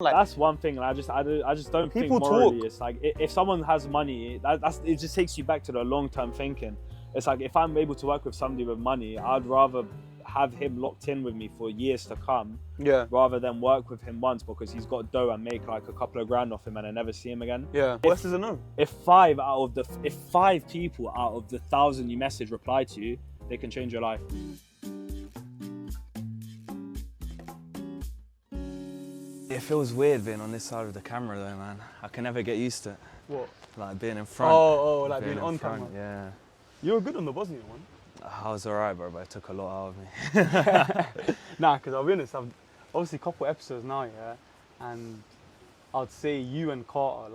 Like, that's one thing. And I just don't think morally. It's like if someone has money, it just takes you back to the long-term thinking. It's like if I'm able to work with somebody with money, I'd rather have him locked in with me for years to come, rather than work with him once because he's got dough and make like a couple of grand off him and I never see him again. Worse is a no. If five people out of the 1,000 you message reply to you, they can change your life. It feels weird being on this side of the camera though, man. I can never get used to it. What? Like being in front. Oh, like being on front, camera. Yeah. You were good on the Bosnian one. I was alright, bro, but it took a lot out of me. Nah, because I'll be honest, I've obviously a couple episodes now, yeah, and I'd say you and Carter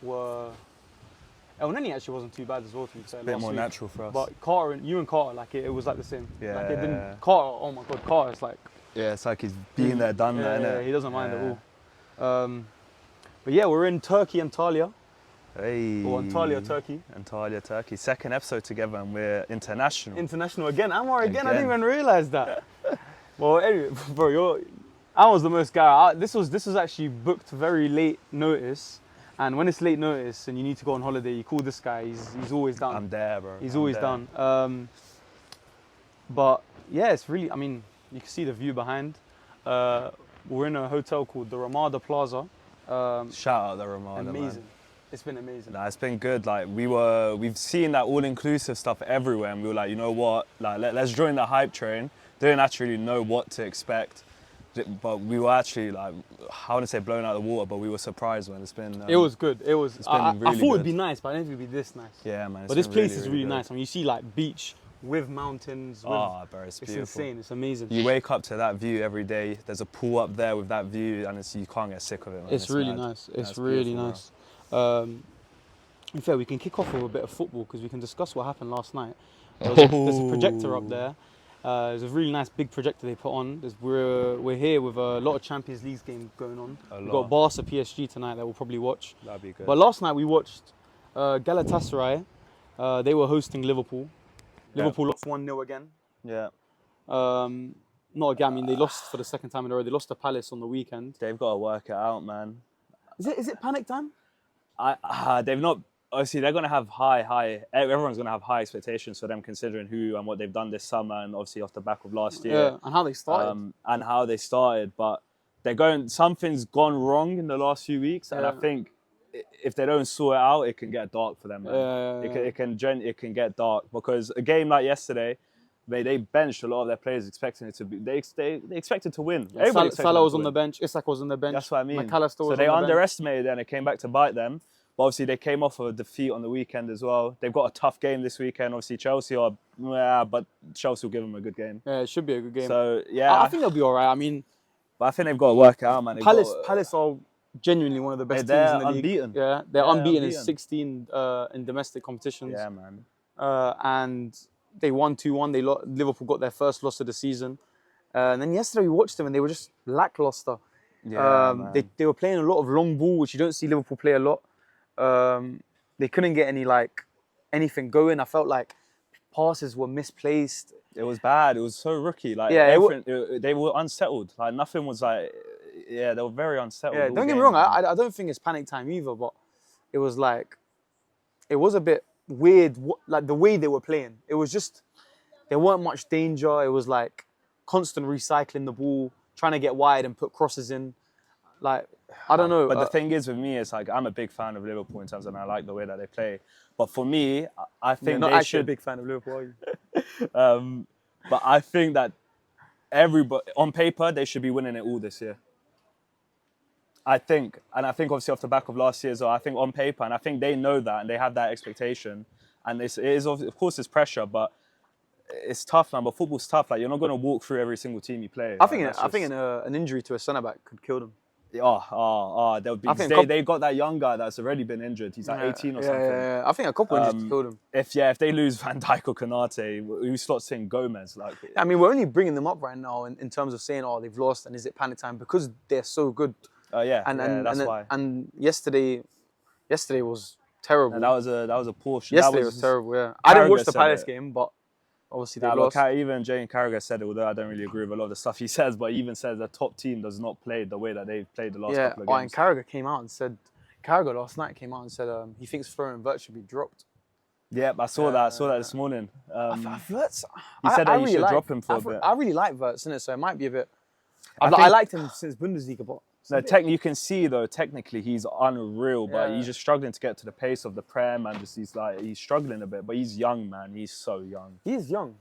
were. Elneny actually wasn't too bad as well, to be fair. A bit more natural for us. But you and Carter, like it was like the same. Yeah. Like it didn't. Carter, oh my God, Carter's like. Yeah, it's like he's been there, done that, innit? Yeah, he doesn't mind at all. But yeah, we're in Turkey, Antalya. Hey. Or Antalya, Turkey. Antalya, Turkey. Second episode together and we're international. International again. Anwar again. I didn't even realise that. Well, anyway, bro, Anwar's the most guy. This was actually booked very late notice. And when it's late notice and you need to go on holiday, you call this guy. He's always down. I'm there, bro. He's always down. But yeah, it's really. I mean, you can see the view behind. We're in a hotel called the Ramada Plaza. Shout out the Ramada. Amazing. Man. It's been amazing. Nah, it's been good. Like we've seen that all-inclusive stuff everywhere, and we were like, you know what? Like let's join the hype train. Didn't actually know what to expect, but we were actually like, I wouldn't say blown out of the water, but we were surprised when it's been. It was good. It was. I really thought it'd be nice, but I didn't think it'd be this nice. Yeah, man. But this place really, is really good. nice. I mean, you see like beach with mountains. Bro, it's beautiful. It's insane. It's amazing. You wake up to that view every day. There's a pool up there with that view, and you can't get sick of it. Man. It's really nice. It's really nice. In fact, we can kick off with a bit of football because we can discuss what happened last night. There's a projector up there. There's a really nice big projector they put on. We're here with a lot of Champions League games going on. We've got Barca PSG tonight that we'll probably watch. That'd be good. But last night we watched Galatasaray. They were hosting Liverpool. Liverpool lost 1-0 again. Yeah. Not again. I mean, they lost for the second time in a row. They lost to Palace on the weekend. They've got to work it out, man. Is it panic time? They've not. Obviously, they're going to have everyone's going to have high expectations for them considering who and what they've done this summer and obviously off the back of last year. Yeah, and how they started. But something's gone wrong in the last few weeks. And I think if they don't sort it out, it can get dark for them, man. It can get dark because a game like yesterday, they benched a lot of their players expecting it to be, they expected to win. Salah was on the bench, Isak was on the bench. That's what I mean. McAllister was on the bench. So they underestimated it and it came back to bite them. But obviously, they came off a defeat on the weekend as well. They've got a tough game this weekend. Obviously, Chelsea but Chelsea will give them a good game. Yeah, it should be a good game. So, yeah. I think they'll be all right. I mean... But I think they've got to work it out, man. Palace are genuinely one of the best teams in the league. Unbeaten. Yeah, they're unbeaten in 16 in domestic competitions. Yeah, man. And they won 2-1. Liverpool got their first loss of the season. And then yesterday we watched them and they were just lackluster. Yeah, they were playing a lot of long ball, which you don't see Liverpool play a lot. They couldn't get anything going. I felt like passes were misplaced. It was bad. It was so rookie. Like they were unsettled. Like nothing was like. Yeah, they were very unsettled. Yeah, don't get me wrong. I don't think it's panic time either, but it was a bit weird. Like the way they were playing, it was just there weren't much danger. It was like constant recycling the ball, trying to get wide and put crosses in. Like, I don't know. But the thing is with me, it's like I'm a big fan of Liverpool in terms of I like the way that they play. But for me, I think you're not actually a big fan of Liverpool, are you? But I think that everybody on paper they should be winning it all this year. I think obviously off the back of last year as well. I think on paper, and I think they know that and they have that expectation. And it is of course it's pressure, but it's tough, man. But football's tough. Like you're not going to walk through every single team you play. I think an injury to a centre back could kill them. They'll be. They got that young guy that's already been injured. He's like 18 or something. Yeah. I think a couple injuries killed him. If they lose Van Dijk or Konate, who slots in Gomez? Like, I mean, we're only bringing them up right now in terms of saying, they've lost and is it panic time because they're so good. That's why. And yesterday was terrible. And that was a poor. Yesterday was terrible. Yeah, I didn't watch the Palace game, but obviously they lost. Even Jane Carragher said it, although I don't really agree with a lot of the stuff he says, but he even says the top team does not play the way that they've played the last couple of games. And Carragher came out and said, Carragher last night came out and said he thinks Florian Wirtz should be dropped. Yep, I saw that. I saw that this morning. Wirtz, he said that you should drop him for a bit. I really like Wirtz, innit? So it might be a bit. I liked him since Bundesliga, but no, you can see though. Technically, he's unreal, but he's just struggling to get to the pace of the Prem, and just he's struggling a bit. But he's young, man. He's so young. He's young.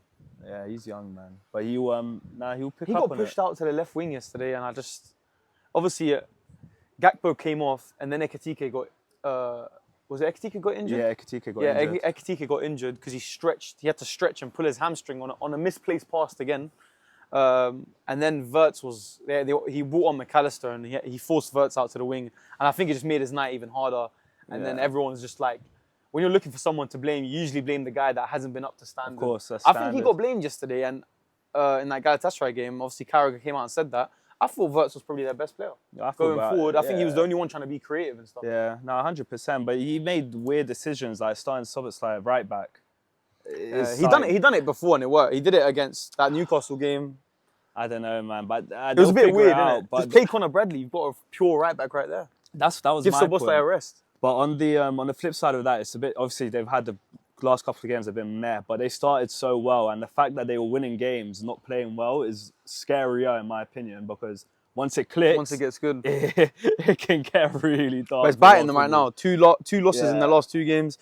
Yeah, he's young, man. But he'll pick up. He got pushed out to the left wing yesterday, and obviously Gakpo came off, and then Ekitike got. Was it Ekitike got injured? Yeah, Ekitike got injured. Yeah, Ekitike got injured because he stretched. He had to stretch and pull his hamstring on a misplaced pass again. And then Wirtz was there. He brought on McAllister and he forced Wirtz out to the wing. And I think it just made his night even harder. And then everyone's just like, when you're looking for someone to blame, you usually blame the guy that hasn't been up to standard. Of course, that's I think he got blamed yesterday. And in that Galatasaray game, obviously Carragher came out and said that. I thought Wirtz was probably their best player. Going forward, I think he was the only one trying to be creative and stuff. Yeah, no, 100%. But he made weird decisions like starting Szoboszlai right back. He done it before and it worked. He did it against that Newcastle game. I don't know, man, but it was a bit weird, innit? Just play Conor Bradley. You've got a pure right back right there. That was Give my point. Szoboszlai a rest. But on the flip side of that, it's a bit obviously they've had the last couple of games have been meh, but they started so well, and the fact that they were winning games, not playing well, is scarier in my opinion because once it clicks, once it gets good, it can get really dark. But it's biting them right now. Two losses in the last 2 games.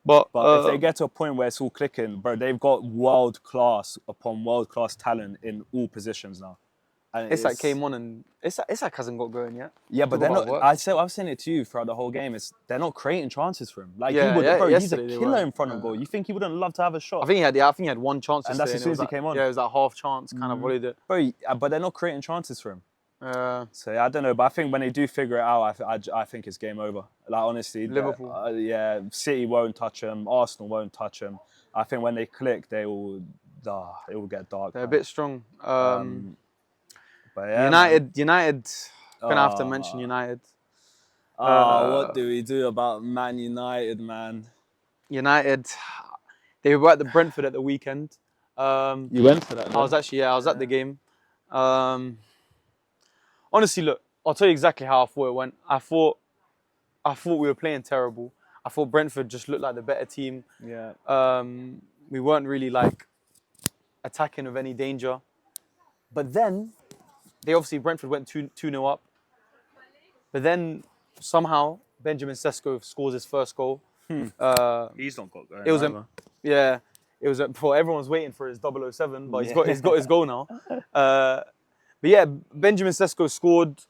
But if they get to a point where it's all clicking, bro, they've got world class upon world class talent in all positions now. And Isak came on and Isak hasn't got going yet. Yeah, but they're not. I was saying it to you throughout the whole game. They're not creating chances for him. Like he's a killer in front of goal. You think he wouldn't love to have a shot? I think he had 1 chance, and that's as soon as he came on. Yeah, it was that half chance kind of volleyed it. Bro, but they're not creating chances for him. So I don't know, but I think when they do figure it out, I think it's game over. Like honestly, Liverpool, City won't touch them, Arsenal won't touch them. I think when they click, it will get dark. They're a bit strong. But yeah, United. Gonna have to mention United. What do we do about Man United, man? United, they were at the Brentford at the weekend. You went to that? I was at the game. Honestly, look, I'll tell you exactly how I thought it went. I thought we were playing terrible. I thought Brentford just looked like the better team. Yeah. We weren't really like attacking with any danger. But then, Brentford went 2-0 up. But then somehow Benjamin Sesko scores his first goal. He's not got going. It was before everyone's waiting for his 007, but he's got his goal now. But yeah, Benjamin Sesko scored.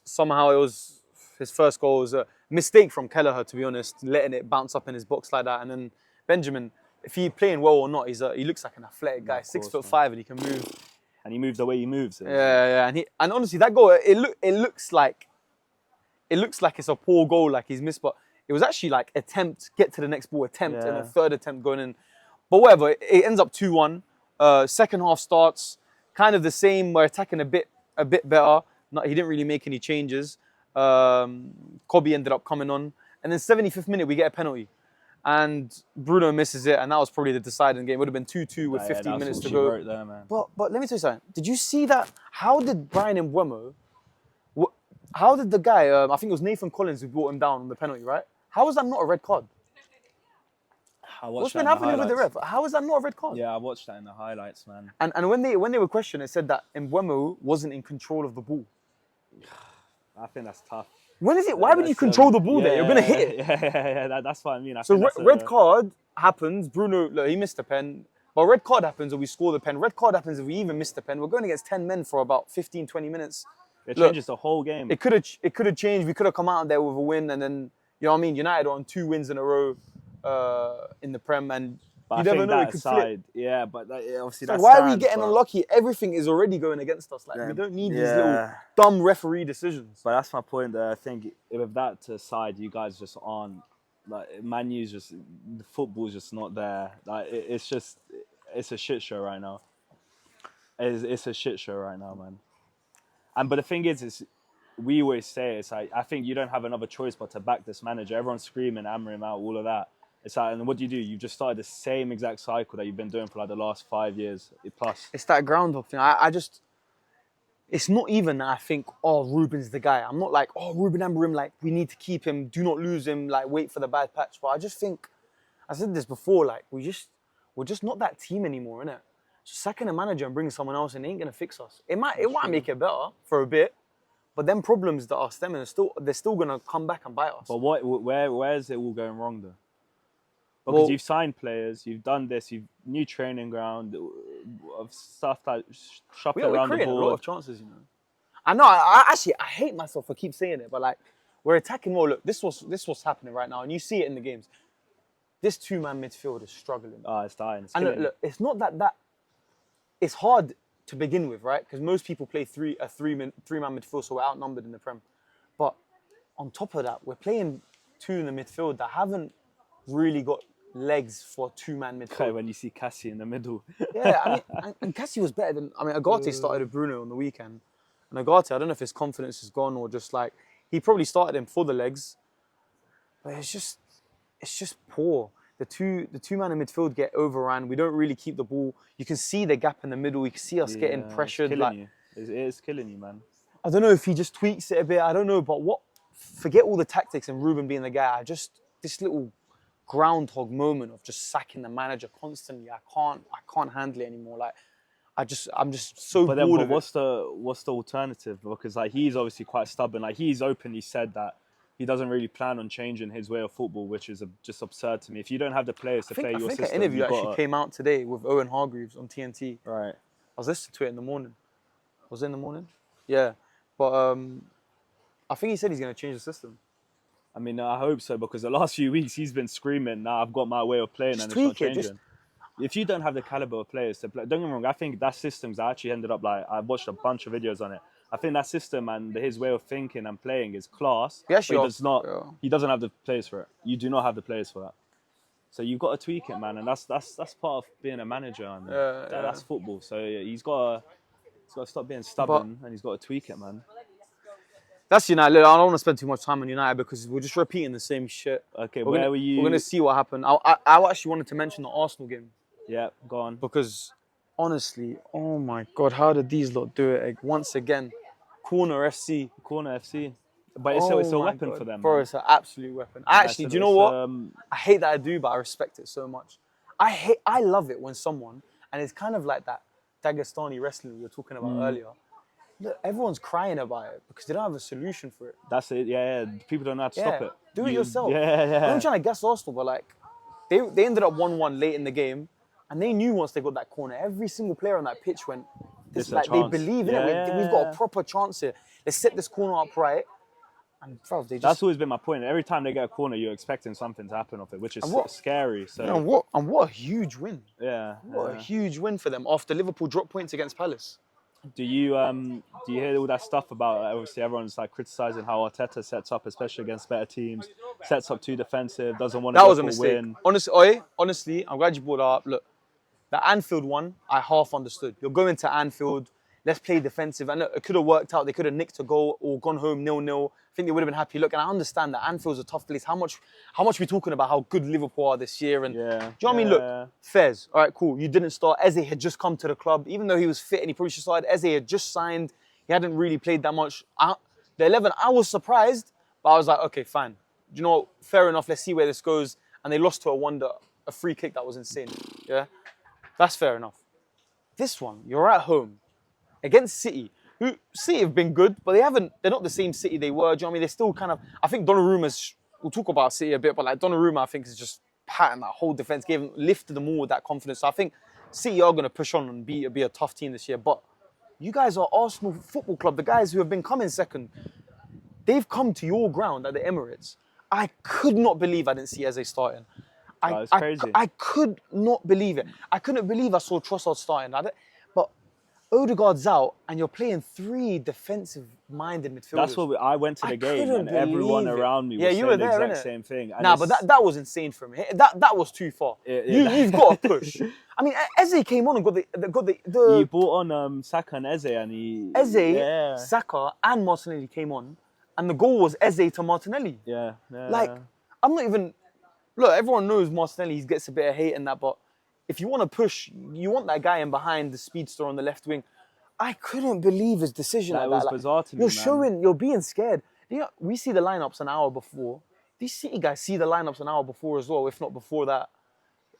Somehow it was his first goal. It was a mistake from Kelleher, to be honest, letting it bounce up in his box like that. And then Benjamin, if he's playing well or not, he looks like an athletic guy, 6'5", and he can move. And he moves the way he moves. Yeah. And honestly, that goal, it looks like it's a poor goal, like he's missed, but it was actually like get to the next ball and a third attempt going in. But whatever, it ends up 2-1. Second half starts kind of the same. We're attacking a bit better. He didn't really make any changes. Kobe ended up coming on, and then 75th minute we get a penalty, and Bruno misses it, and that was probably the deciding game. It would have been 2-2 with 15 minutes to go. There, man. But let me tell you something. Did you see that? How did Brian Mbeumo? How did the guy? I think it was Nathan Collins who brought him down on the penalty, right? How was that not a red card? What's been happening with the ref? How is that not a red card? Yeah, I watched that in the highlights, man. And when they were questioned, it said that Mbeumo wasn't in control of the ball. I think that's tough. When is it? Why would you control the ball there? You're gonna hit it. Yeah, that's what I mean. Red card happens. Bruno, look, he missed the pen. But red card happens if we score the pen. Red card happens if we even miss the pen. We're going against 10 men for about 15, 20 minutes. It changes the whole game. It could have changed. We could have come out there with a win, and then you know what I mean. United are on 2 wins in a row in the Prem, and you never know. It could flip. Yeah, but obviously that's why are we getting unlucky? Everything is already going against us. Like we don't need these little dumb referee decisions. But that's my point. I think with that to side, you guys just aren't like Man U's just the football's just not there. Like it's a shit show right now. It's a shit show right now, man. But the thing is we always say it's like I think you don't have another choice but to back this manager. Everyone's screaming, hammering him out, all of that. It's like, and what do? You've just started the same exact cycle that you've been doing for like the last 5 years plus. It's that groundhog thing. I just, it's not even that I think, oh, Ruben's the guy. I'm not like, oh, Ruben Amorim, like, we need to keep him, do not lose him, like, wait for the bad patch. But I just think, I said this before, like, we're just not that team anymore, innit? Just sacking a manager and bringing someone else in ain't gonna fix us. It might make it better for a bit, but them problems that are stemming, they're still gonna come back and bite us. But where is it all going wrong though? Because you've signed players, you've done this, you've new training ground, of stuff that shuffle around the board. We're creating a lot of chances, you know. I know. I hate myself for keep saying it, but like we're attacking more. Look, this what's happening right now, and you see it in the games. This two-man midfield is struggling. It's dying. It's and look, it's not that. It's hard to begin with, right? Because most people play three-man midfield, so we're outnumbered in the Prem. But on top of that, we're playing two in the midfield that haven't really got legs for two-man midfield. Okay, when you see Cassie in the middle. Yeah, I mean, and Cassie was better than. I mean, Agate started with Bruno on the weekend, and Agate, I don't know if his confidence is gone or just like he probably started him for the legs, but it's just poor. The two-man in midfield get overrun. We don't really keep the ball. You can see the gap in the middle. You can see us getting pressured. It is killing you, man. I don't know if he just tweaks it a bit. I don't know, but forget all the tactics and Ruben being the guy. This little groundhog moment of just sacking the manager constantly. I can't handle it anymore. Like I'm just so bored of it. But what's the alternative? Because like he's obviously quite stubborn. Like he's openly said that he doesn't really plan on changing his way of football, which is just absurd to me. If you don't have the players to play your system, an interview actually came out today with Owen Hargreaves on TNT. Right. I was listening to it in the morning. Was it in the morning? Yeah, but I think he said he's going to change the system. I mean, I hope so, because the last few weeks he's been screaming, "Nah, I've got my way of playing," and it's not changing. If you don't have the caliber of players to play, don't get me wrong, I think that system's actually ended up like I watched a bunch of videos on it. I think that system and his way of thinking and playing is class. Yes, he does not. Yeah. He doesn't have the players for it. You do not have the players for that. So you've got to tweak it, man, and that's part of being a manager, and that's football. So he's got to stop being stubborn, and he's got to tweak it, man. That's United. Look, I don't want to spend too much time on United because we're just repeating the same shit. Okay, were you? We're gonna see what happened. I actually wanted to mention the Arsenal game. Yeah, go on. Because honestly, oh my God, how did these lot do it once again? Corner FC. But it's a weapon for them. Bro, man. It's an absolute weapon. Actually, do you know what? I hate that I do, but I respect it so much. I love it when someone, and it's kind of like that Dagestani wrestling we were talking about earlier. Look, everyone's crying about it because they don't have a solution for it. That's it, yeah. People don't know how to stop it. Do it yourself. Yeah. I'm trying to guess Arsenal, but like, they ended up 1-1 late in the game, and they knew once they got that corner, every single player on that pitch went, they believe in it. We've got a proper chance here. Let's set this corner up right. And bro, that's always been my point. Every time they get a corner, you're expecting something to happen off it, which is scary. So what a huge win. Yeah. What a huge win for them after Liverpool dropped points against Palace. Do you hear all that stuff about obviously everyone's like criticizing how Arteta sets up, especially against better teams, sets up too defensive, doesn't want to go for a win. Honestly, I'm glad you brought that up. Look, the Anfield one, I half understood. You're going to Anfield, let's play defensive, and look, it could have worked out. They could have nicked a goal or gone home 0-0. I think they would have been happy. Look, and I understand that Anfield's a tough place. How much we talking about how good Liverpool are this year? And do you know what I mean? Look, Fez, all right, cool. You didn't start. Eze had just come to the club. Even though he was fit and he probably should have started, Eze had just signed. He hadn't really played that much. The 11, I was surprised, but I was like, okay, fine. Do you know what? Fair enough. Let's see where this goes. And they lost to a free kick that was insane. Yeah, that's fair enough. This one, you're at home against City. City have been good, but they're not the same City they were. Do you know what I mean? They're still kind of, I think Donnarumma's, we'll talk about City a bit, but like Donnarumma, I think is just patting that whole defense, lifted them all with that confidence. So I think City are going to push on and be a tough team this year. But you guys are Arsenal Football Club, the guys who have been coming second. They've come to your ground at the Emirates. I could not believe I didn't see Eze starting. It's crazy. I could not believe it. I couldn't believe I saw Trossard starting. But Odegaard's out, and you're playing three defensive-minded midfielders. That's what I went to the game, and everyone around me was saying the exact same thing. Nah, but that was insane for me. That was too far. You've got to push. I mean, Eze came on and got the. He brought on Saka and Eze, and Saka, and Martinelli came on, and the goal was Eze to Martinelli. Yeah. Like, I'm not even. look, everyone knows Martinelli, he gets a bit of hate and that, but if you want to push, you want that guy in behind the speedster on the left wing. I couldn't believe his decision That like was that. bizarre to me, man. You're being scared. You know, we see the lineups an hour before. These City guys see the lineups an hour before as well, if not before that.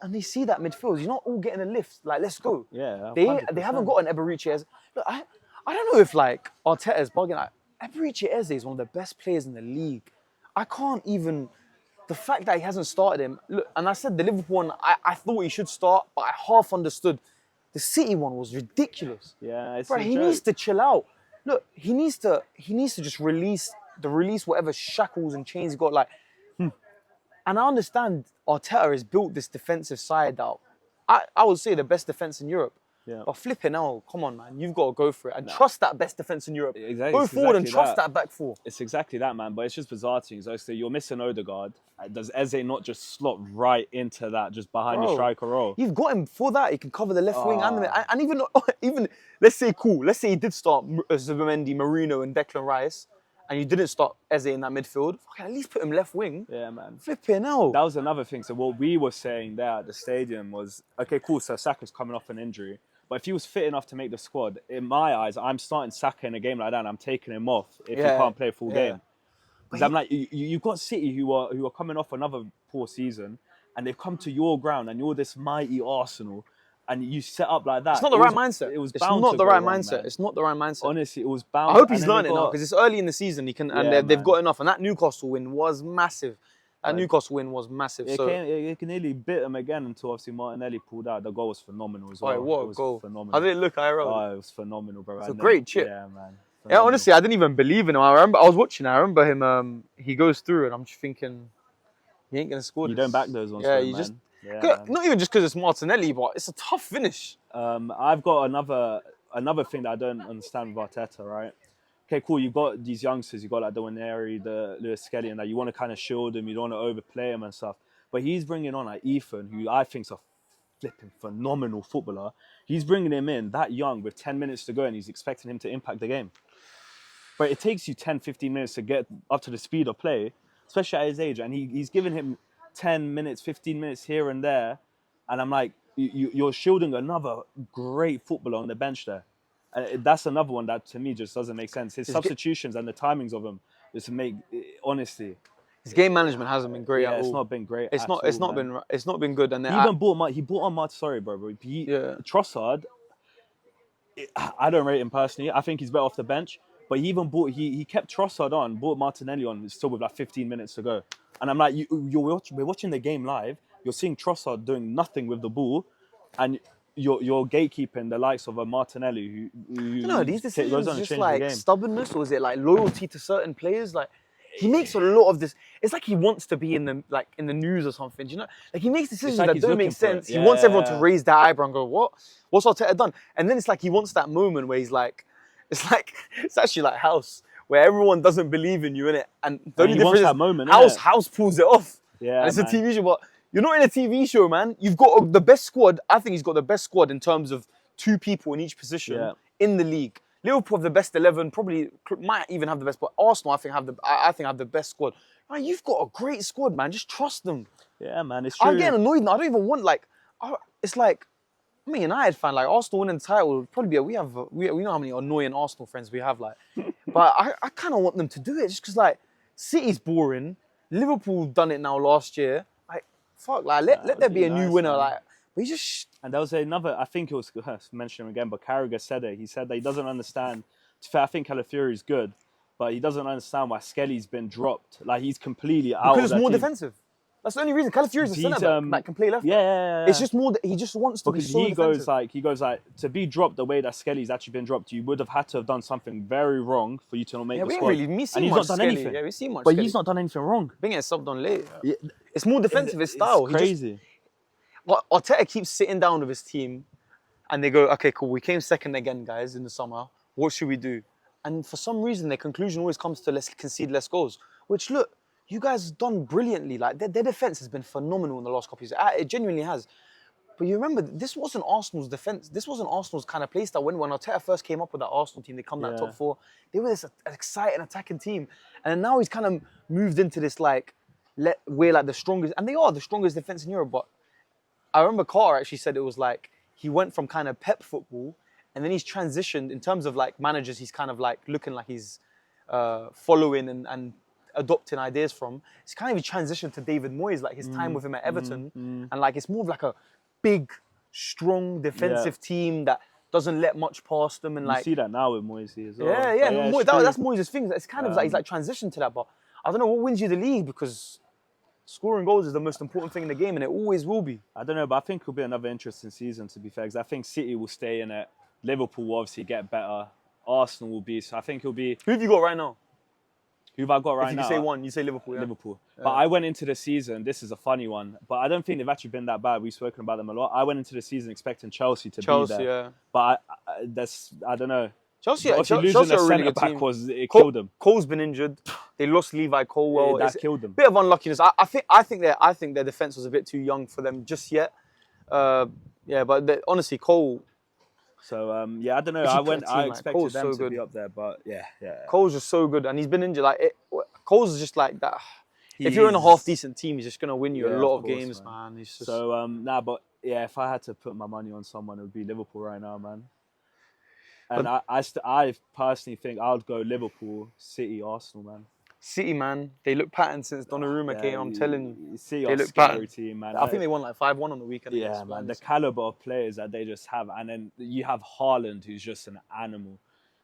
And they see that midfield. You're not all getting a lift. Like, let's go. Yeah, They 100%. haven't got an Eberechi Eze. Look, I don't know if, like, Arteta's bugging. Like, Eberechi Eze is one of the best players in the league. I can't even... The fact that he hasn't started him... Look, and I said the Liverpool one, I thought he should start, but I half understood. The City one was ridiculous. Yeah, it's Bro, a he joke. needs to chill out. Look, he needs to just release whatever shackles and chains he got. Like, and I understand Arteta has built this defensive side out. I would say the best defense in Europe. Yeah. But flipping out, come on, man, you've got to go for it and trust that best defense in Europe. Exactly, Go it's forward and exactly trust that back four. It's exactly that, man. But it's just bizarre to me. So you're missing Odegaard. Does Eze not just slot right into that, just behind your striker role? You've got him for that. He can cover the left wing and even let's say he did start Zubimendi, Marino, and Declan Rice, and you didn't start Eze in that midfield. Fucking at least put him left wing. Yeah, man. Flipping out. That was another thing. So what we were saying there at the stadium was, okay, cool. So Saka's coming off an injury. But if he was fit enough to make the squad, in my eyes, I'm starting Saka in a game like that and I'm taking him off if he can't play a full game. Because I'm like, you've got City who are coming off another poor season and they've come to your ground and you're this mighty Arsenal and you set up like that. It's not the right mindset. It's not the right mindset. It's not the right mindset. Honestly, it was bound. I hope he's learning now because it's early in the season. They've got enough. And that Newcastle win was massive. Newcastle win was massive. It nearly bit him again until obviously Martinelli pulled out. The goal was phenomenal as well. Oh, what a goal. Phenomenal. How did it look, IRL? Oh, it was phenomenal, bro. It's a great chip. Yeah, man. Yeah, honestly, I didn't even believe in him. I was watching. I remember him. He goes through, and I'm just thinking, he ain't gonna score. You don't back those ones. Yeah, though, you man. just Yeah, not even just because it's Martinelli, but it's a tough finish. I've got another thing that I don't understand with Arteta, right? Okay, cool. You've got these youngsters. You've got like the Waneri, the Lewis Skelly, and that you want to kind of shield them. You don't want to overplay them and stuff. But he's bringing on like Ethan, who I think's a flipping phenomenal footballer. He's bringing him in that young with 10 minutes to go, and he's expecting him to impact the game. But it takes you 10, 15 minutes to get up to the speed of play, especially at his age. And he's giving him 10 minutes, 15 minutes here and there. And I'm like, you're shielding another great footballer on the bench there. And that's another one that to me just doesn't make sense. His substitutions and the timings of them just make, honestly. His game management hasn't been great at all. It's not been great. It's not been good. And he even bought on Martin. Sorry, bro. Trossard. I don't rate him personally. I think he's better off the bench. But he even he kept Trossard on, bought Martinelli on, still with like 15 minutes to go. And I'm like, we're watching the game live. You're seeing Trossard doing nothing with the ball, and you're gatekeeping the likes of a Martinelli who no, these decisions goes on just to change like the game. stubbornness, or is it like loyalty to certain players? Like he makes a lot of this. It's like he wants to be in the news or something. Do you know? Like he makes decisions like that he's don't looking make for sense. it. He wants everyone to Yeah. raise their eyebrow and go, "What? What's Arteta done?" And then it's like he wants that moment where he's like, it's actually like House, where everyone doesn't believe in you, innit? And the only he wants difference that is moment, House pulls it off. Yeah, And it's man. a TV show, but you're not in a TV show, man. You've got the best squad. I think he's got the best squad in terms of 2 people in each position in the league. Liverpool have the best 11, probably might even have the best, but Arsenal I think have the best squad. Man, you've got a great squad, man. Just trust them. Yeah, man, it's true. I'm getting annoyed now. I don't even want it's like I'm a United fan. Like Arsenal winning the title would probably be. We know how many annoying Arsenal friends we have. Like, but I kind of want them to do it just because like City's boring. Liverpool done it now last year. Like fuck, like let there be a new winner. Man. Like we just. And there was another, I think it was, mention him again, but Carragher said it. He said that he doesn't understand. To be fair, I think Calafiori's good, but he doesn't understand why Skelly's been dropped. Like, he's completely out Because of it's more that team. defensive. That's the only reason. Calafiori's a centre back that can play left. Yeah. It's just more. He just wants to because be so defensive. he goes like to be dropped the way that Skelly's actually been dropped. You would have had to have done something very wrong for you to not make the we ain't squad. really and seen he's much not done Skelly. anything. Yeah, we see much. But Skelly. he's not done anything wrong. Being getting subbed on late. Yeah. It's more defensive. His style. It's crazy. Arteta keeps sitting down with his team, and they go, "Okay, cool. We came second again, guys, in the summer. What should we do?" And for some reason, their conclusion always comes to let's concede less goals. Which look, you guys have done brilliantly. Like their defense has been phenomenal in the last couple of years. It genuinely has. But you remember, this wasn't Arsenal's defense. This wasn't Arsenal's kind of play style. When Arteta first came up with that Arsenal team, they come that top 4. They were this exciting attacking team, and now he's kind of moved into this like we're like the strongest, and they are the strongest defense in Europe. But I remember Carter actually said it was like he went from kind of Pep football, and then he's transitioned in terms of like managers. He's kind of like looking like he's following and adopting ideas from. It's kind of a transition to David Moyes, like his time with him at Everton, and like it's more of like a big, strong defensive team that doesn't let much past them. And You like see that now with Moise as well. yeah. But Moyes, it's true. that's Moyes' thing. It's kind of like he's like transitioned to that. But I don't know what wins you the league, because scoring goals is the most important thing in the game, and it always will be. I don't know, but I think it'll be another interesting season, to be fair, because I think City will stay in it. Liverpool will obviously get better. Arsenal will be. So I think it'll be. Who have you got right now? Who have I got right If you now? say one, you say Liverpool. Yeah? Liverpool. But I went into the season, this is a funny one, but I don't think they've actually been that bad. We've spoken about them a lot. I went into the season expecting Chelsea to be there. Yeah. But I don't know. Chelsea, Obviously losing Chelsea the are a really good centre-back team. killed them. Cole's been injured. They lost Levi Colwell. That It's killed them. a bit of unluckiness. I think their defense was a bit too young for them just yet. But honestly, Cole. So I don't know. If you put a team I like expected Cole's them so to good. be up there, but yeah. Cole's just so good, and he's been injured. Cole's just like that. If you're in a half decent team, he's just gonna win you a lot of games, man. He's just... So but yeah, if I had to put my money on someone, it would be Liverpool right now, man. And I personally think I would go Liverpool, City, Arsenal, man. City, man, they look patterned since Donnarumma came. I'm telling you, City they are look scary patterned. team, man. I think they won like 5-1 on the weekend. Yeah, man. The caliber of players that they just have, and then you have Haaland, who's just an animal,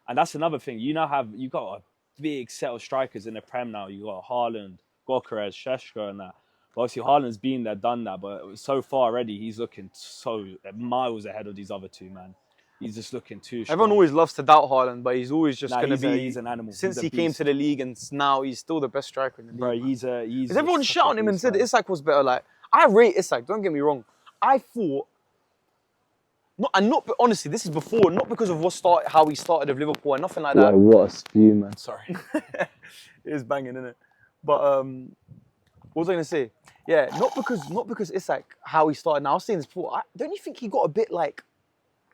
and that's another thing. You got a big set of strikers in the Prem now. You got Haaland, Gyökeres, Šeško, and that. But obviously, Haaland's been there, done that. But so far already, he's looking so miles ahead of these other two, man. He's just looking too strong. Everyone always loves to doubt Haaland, but he's always just going to be... He's an animal. Since he came to the league, and now he's still the best striker in the league. Bro, he's Because everyone shouting him and said Isak was better. Like, I rate Isak, don't get me wrong. I thought... honestly, this is before, not because of how he started with Liverpool and nothing like that. What a spew, man. Sorry. It is banging, isn't it? But what was I going to say? Yeah, not because Isak, how he started. Now, I was saying this before. Don't you think he got a bit like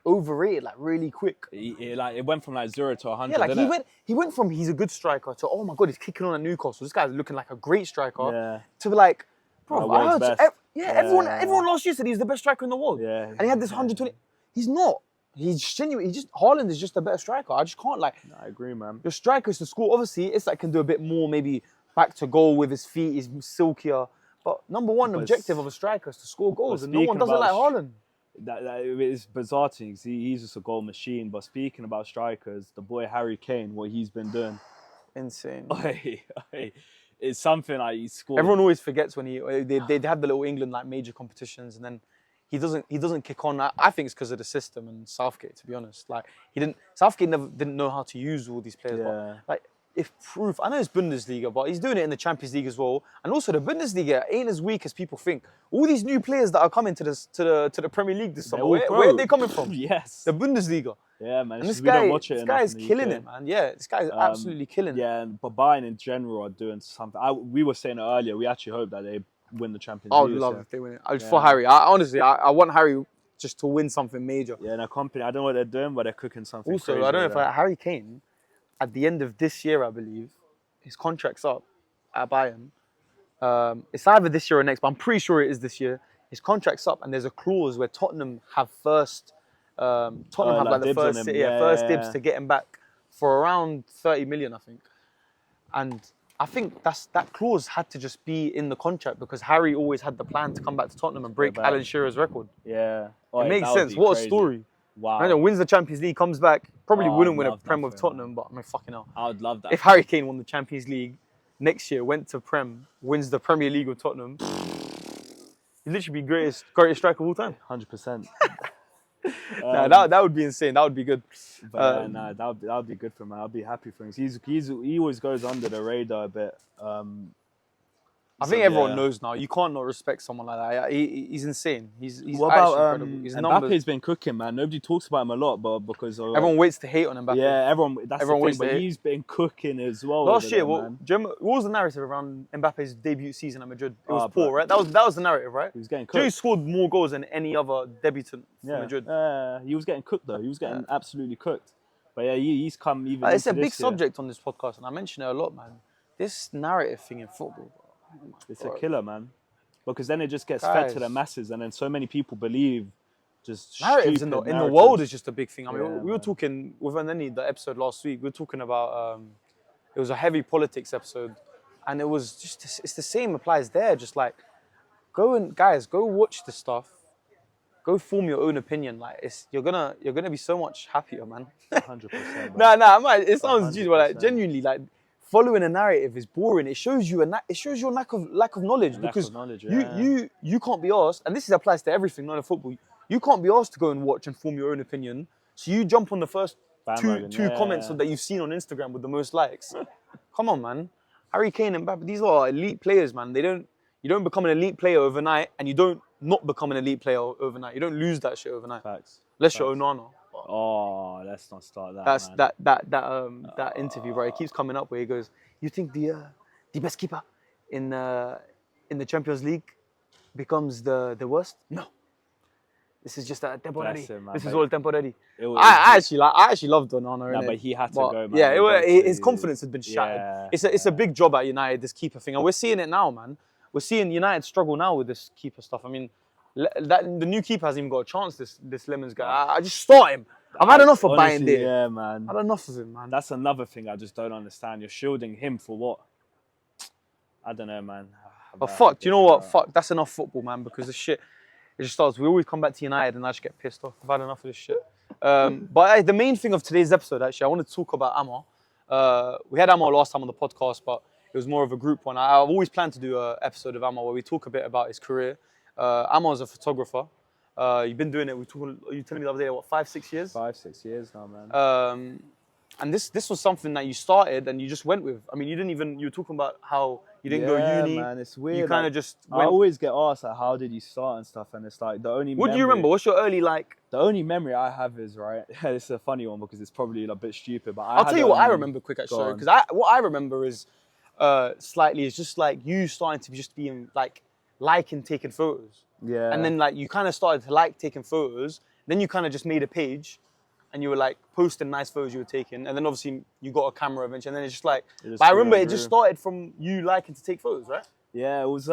overrated, like really quick? It went from like 0 to 100. Yeah, like he went from he's a good striker to, oh my God, he's kicking on at Newcastle. This guy's looking like a great striker. To like, bro, I heard, everyone last year said he's the best striker in the world. Yeah. And he had this 120. He's not. He's genuine. Haaland is just a better striker. I just can't like. No, I agree, man. Your strikers to score. Obviously, Isak can do a bit more, maybe back to goal with his feet. He's silkier. But number one objective of a striker is to score goals, and no one does it like Haaland. That it's bizarre things. He's just a goal machine. But speaking about strikers, the boy Harry Kane, what he's been doing, insane. It's something like he scored. Everyone always forgets when they have the little England like major competitions, and then he doesn't kick on. I think it's because of the system and Southgate. To be honest, like Southgate didn't know how to use all these players. Yeah. But, like, if proof, I know it's Bundesliga, but he's doing it in the Champions League as well. And also the Bundesliga ain't as weak as people think. All these new players that are coming to the Premier League this summer, where are they coming from? Yes. The Bundesliga. Yeah, man. And this guy is killing it, man. Yeah, this guy is absolutely killing it. Yeah, but Bayern in general are doing something. We were saying it earlier. We actually hope that they win the Champions League. I would love if they win it. For Harry. Honestly, I want Harry just to win something major. Yeah, and a company. I don't know what they're doing, but they're cooking something. Also, crazy I don't know if Harry Kane, at the end of this year, I believe, his contract's up at Bayern. It's either this year or next, but I'm pretty sure it is this year. His contract's up, and there's a clause where Tottenham have first. Tottenham have like the first dibs to get him back for around 30 million, I think. And I think that clause had to just be in the contract because Harry always had the plan to come back to Tottenham and break Alan Shearer's record. Yeah, it makes sense. What a story! Wow. And then wins the Champions League, comes back, probably wouldn't win a Prem with Tottenham, but I mean, fucking hell. I would love that. If Harry Kane won the Champions League next year, went to Prem, wins the Premier League with Tottenham, he'd literally be greatest striker of all time. 100%. That would be insane. That would be good. But that would be good for him. I'll be happy for him. He always goes under the radar a bit. I think everyone knows now. You can't not respect someone like that. He's insane. He's what about Mbappe's been cooking, man. Nobody talks about him a lot, but because everyone waits to hate on Mbappe. Yeah, everyone waits to hate. He's been cooking as well. Last year, what was the narrative around Mbappe's debut season at Madrid? It was poor, right? That was the narrative, right? He was getting cooked. He scored more goals than any other debutant for Madrid. He was getting cooked though. He was getting absolutely cooked. But yeah, he's come even. It's a big subject on this podcast, and I mention it a lot, man. This narrative thing in football. It's a killer, man. Because then it just gets fed to the masses, and then so many people believe just narratives in stupid the narratives. world is just a big thing. I mean, Yeah, we were talking with Anani, the episode last week. We were talking about it was a heavy politics episode, and it was just it's the same applies there. Just like go watch the stuff, go form your own opinion. Like you're gonna be so much happier, man. 100%. Nah, it sounds juicy, but like 100%. genuinely, like following a narrative is boring. It shows you your lack of knowledge because you can't be asked, and this applies to everything, not in football. You can't be asked to go and watch and form your own opinion. So you jump on the first two comments that you've seen on Instagram with the most likes. Come on, man. Harry Kane and Mbappe, these are elite players, man. You don't become an elite player overnight, and you don't not become an elite player overnight. You don't lose that shit overnight. Facts. Unless you're Onana. Oh, let's not start that. That's man. that interview, bro. It keeps coming up where he goes, "You think the best keeper in the Champions League becomes the worst? No. This is just a temporary. This is all temporary." I actually loved Onana. Nah, but he had to go, man. Yeah, his confidence had been shattered. Yeah, it's a big job at United, this keeper thing, and we're seeing it now, man. We're seeing United struggle now with this keeper stuff. I mean, the new keeper hasn't even got a chance. This Lemons guy. I just start him. I've had enough of buying there. Yeah, man. I've had enough of him, man. That's another thing I just don't understand. You're shielding him for what? I don't know, man. But fuck, do you know what? Fuck, that's enough football, man, because the shit, it just starts. We always come back to United and I just get pissed off. I've had enough of this shit. But the main thing of today's episode, actually, I want to talk about Amar. We had Amar last time on the podcast, but it was more of a group one. I've always planned to do an episode of Amar where we talk a bit about his career. Amar's a photographer. You've been doing it. You telling me the other day, what, 5-6 years? 5-6 years now, man. And this was something that you started and you just went with. I mean, you were talking about how you didn't go uni. Man, it's weird. You kind of just went. I always get asked, like, how did you start and stuff, and it's like the only. What do you remember? What's your early like? The only memory I have is right. It's a funny one because it's probably a bit stupid, but I'll tell you what I remember quick actually, because what I remember is slightly is just like you starting to just being like liking taking photos. Yeah. And then like you kind of started to like taking photos. Then you kind of just made a page, and you were like posting nice photos you were taking. And then obviously you got a camera eventually. And then it's just like. But I remember it just started from you liking to take photos, right? Yeah, it was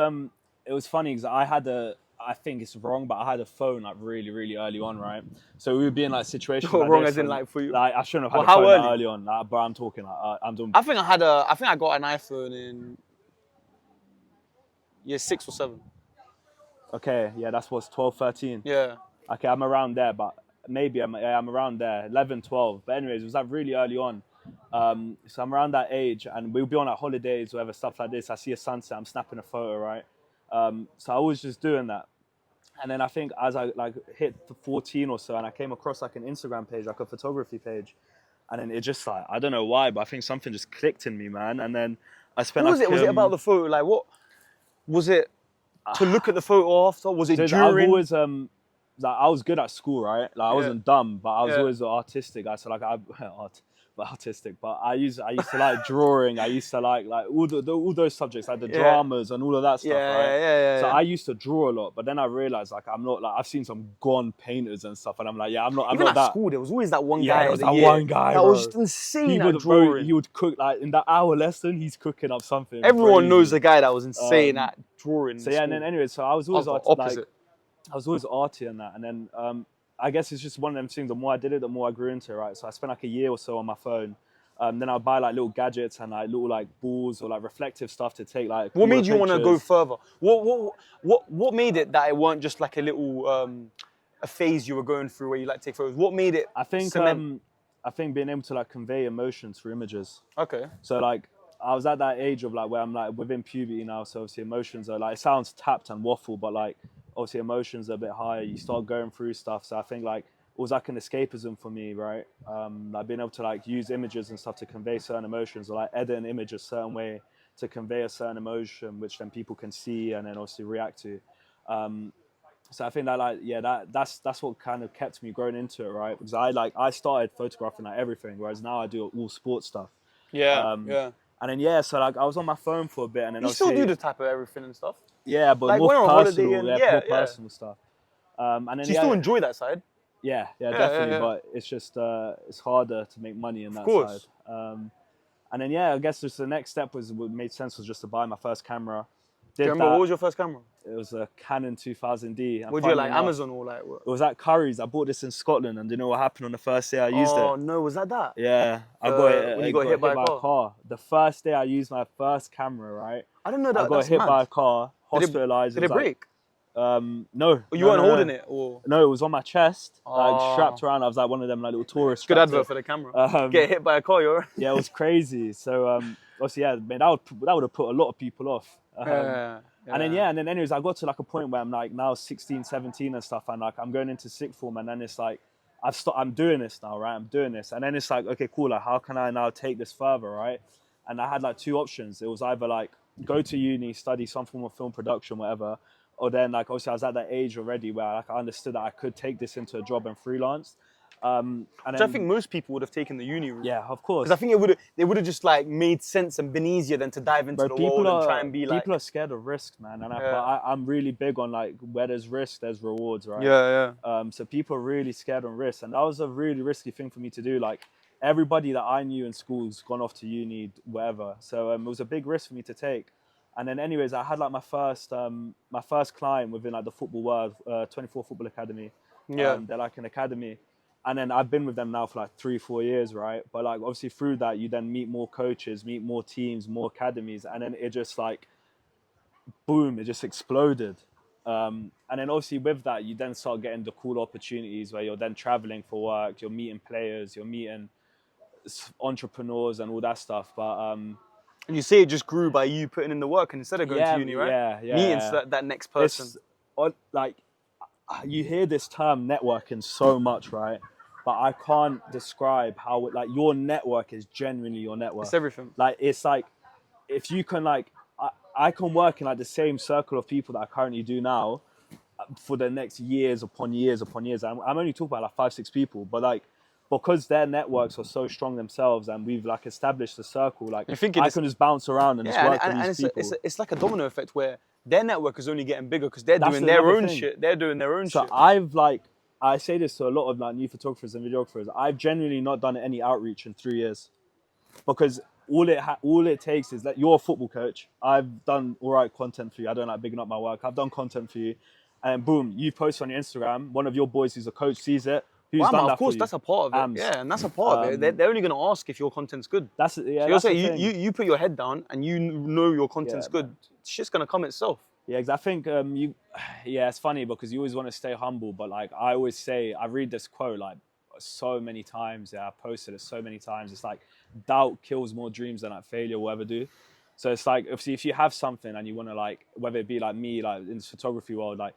funny because I think it's wrong, but I had a phone like really, really early on, right? So we would be in like situations. Like wrong this, as in like for you. Like I shouldn't have had how a phone early? early on. Like, but I'm talking like I'm doing. I think I got an iPhone in year 6 or 7. Okay, yeah, that's what's 12, 13. Yeah. Okay, I'm around there, but maybe I'm around there, 11, 12. But anyways, it was like really early on. So I'm around that age, and we'll be on like holidays, whatever, stuff like this. I see a sunset, I'm snapping a photo, right? So I was just doing that. And then I think as I like hit 14 or so, and I came across like an Instagram page, like a photography page. And then it just like, I don't know why, but I think something just clicked in me, man. And then I spent What was it? Was it about the photo? Like what? Was it to look at the photo after? Was it during? I've always, like, I was good at school, right? Like I wasn't dumb, but I was always artistic. I so like artistic, but I used to like drawing. I used to like all those subjects, like the dramas and all of that stuff, right? So I used to draw a lot, but then I realized like I'm not like I've seen some gone painters and stuff, and I'm like, I'm not Even that. Even at school, there was always that one guy. Yeah, there was that one guy, that bro. was just insane at drawing. He would cook like in that hour lesson. He's cooking up something. Everyone crazy. knows the guy that was insane at drawing. So yeah, and then anyway, so I was always opposite. I was always arty and that, and then I guess it's just one of them things. The more I did it, the more I grew into it, right? So I spent like a year or so on my phone. Then I'd buy like little gadgets and like little like balls or like reflective stuff to take like. What made you want to go further? What made it that it weren't just like a little a phase you were going through where you like take photos? What made it? I think being able to like convey emotions through images. Okay. So like I was at that age of like where I'm like within puberty now, so obviously emotions are like, it sounds tapped and waffle, but like obviously emotions are a bit higher. You start going through stuff, so I think like it was like an escapism for me, right? Like being able to like use images and stuff to convey certain emotions, or like edit an image a certain way to convey a certain emotion, which then people can see and then obviously react to. So I think that that's what kind of kept me growing into it, right? Because I started photographing like everything, whereas now I do all sports stuff. Yeah. And then so like I was on my phone for a bit, and then you still do the type of everything and stuff. Yeah, but like more personal, more personal stuff. And then so you still enjoy that side. Yeah, definitely. But it's just it's harder to make money in that side. And then I guess just the next step what made sense was just to buy my first camera. Do you remember what was your first camera? It was a Canon 2000D. Would you like Amazon or like what? It was at Curry's. I bought this in Scotland, and do you know what happened on the first day I used it? Oh no, was that? Yeah, I got it. When you got hit by a car? The first day I used my first camera, right? I don't know that. I got hit by a car, hospitalized. Did it break? No. Or you weren't holding it, or? No, it was on my chest, like strapped around. I was like one of them like little tourist. Good advert for the camera. Get hit by a car, you're. Yeah, it was crazy. So obviously, yeah, man, that would have put a lot of people off. And then anyways, I got to like a point where I'm like now 16, 17 and stuff, and like I'm going into sixth form, and then it's like I'm doing this now, right? I'm doing this, and then it's like, okay, cool. Like, how can I now take this further, right? And I had like two options. It was either like go to uni, study some form of film production, whatever. Or then, like, obviously, I was at that age already where like, I understood that I could take this into a job and freelance. And which I think most people would have taken the uni route. Yeah, of course. Because I think it would have just like made sense and been easier than to dive into the world and try and be like. People are scared of risks, man, and I'm really big on like where there's risk, there's rewards, right? Yeah. So people are really scared on risk, and that was a really risky thing for me to do. Like everybody that I knew in school's gone off to uni, whatever. So it was a big risk for me to take. And then, anyways, I had like my first client within like the football world, 24 Football Academy. Yeah. They're like an academy. And then I've been with them now for like 3-4 years, right? But like obviously through that, you then meet more coaches, meet more teams, more academies. And then it just like, boom, it just exploded. And then obviously with that, you then start getting the cool opportunities where you're then traveling for work, you're meeting players, you're meeting entrepreneurs and all that stuff. But and you say it just grew by you putting in the work and instead of going to uni, right? Yeah. Meeting that next person. Like, you hear this term networking so much, right? But I can't describe how like your network is genuinely your network. It's everything. Like it's like if you can like I can work in like the same circle of people that I currently do now for the next years upon years upon years. I'm only talking about like 5-6 people, but like because their networks are so strong themselves and we've like established a circle, like I can just bounce around and just work with these people. It's like a domino effect where their network is only getting bigger because they're doing their own shit. They're doing their own shit. So I say this to a lot of like new photographers and videographers. I've genuinely not done any outreach in 3 years because all it takes is that you're a football coach. I've done all right content for you. I don't like bigging up my work. I've done content for you, and boom, you post on your Instagram. One of your boys who's a coach sees it. Who's done that? Of course, that's a part of it. Yeah, and that's a part of it. They're only going to ask if your content's good. That's so you're saying you put your head down and you know your content's good. Man. Shit's going to come itself. Yeah, because I think it's funny because you always want to stay humble, but like I always say, I read this quote like so many times. Yeah, I posted it so many times. It's like doubt kills more dreams than like failure will ever do. So it's like obviously if you have something and you want to like whether it be like me like in this photography world, like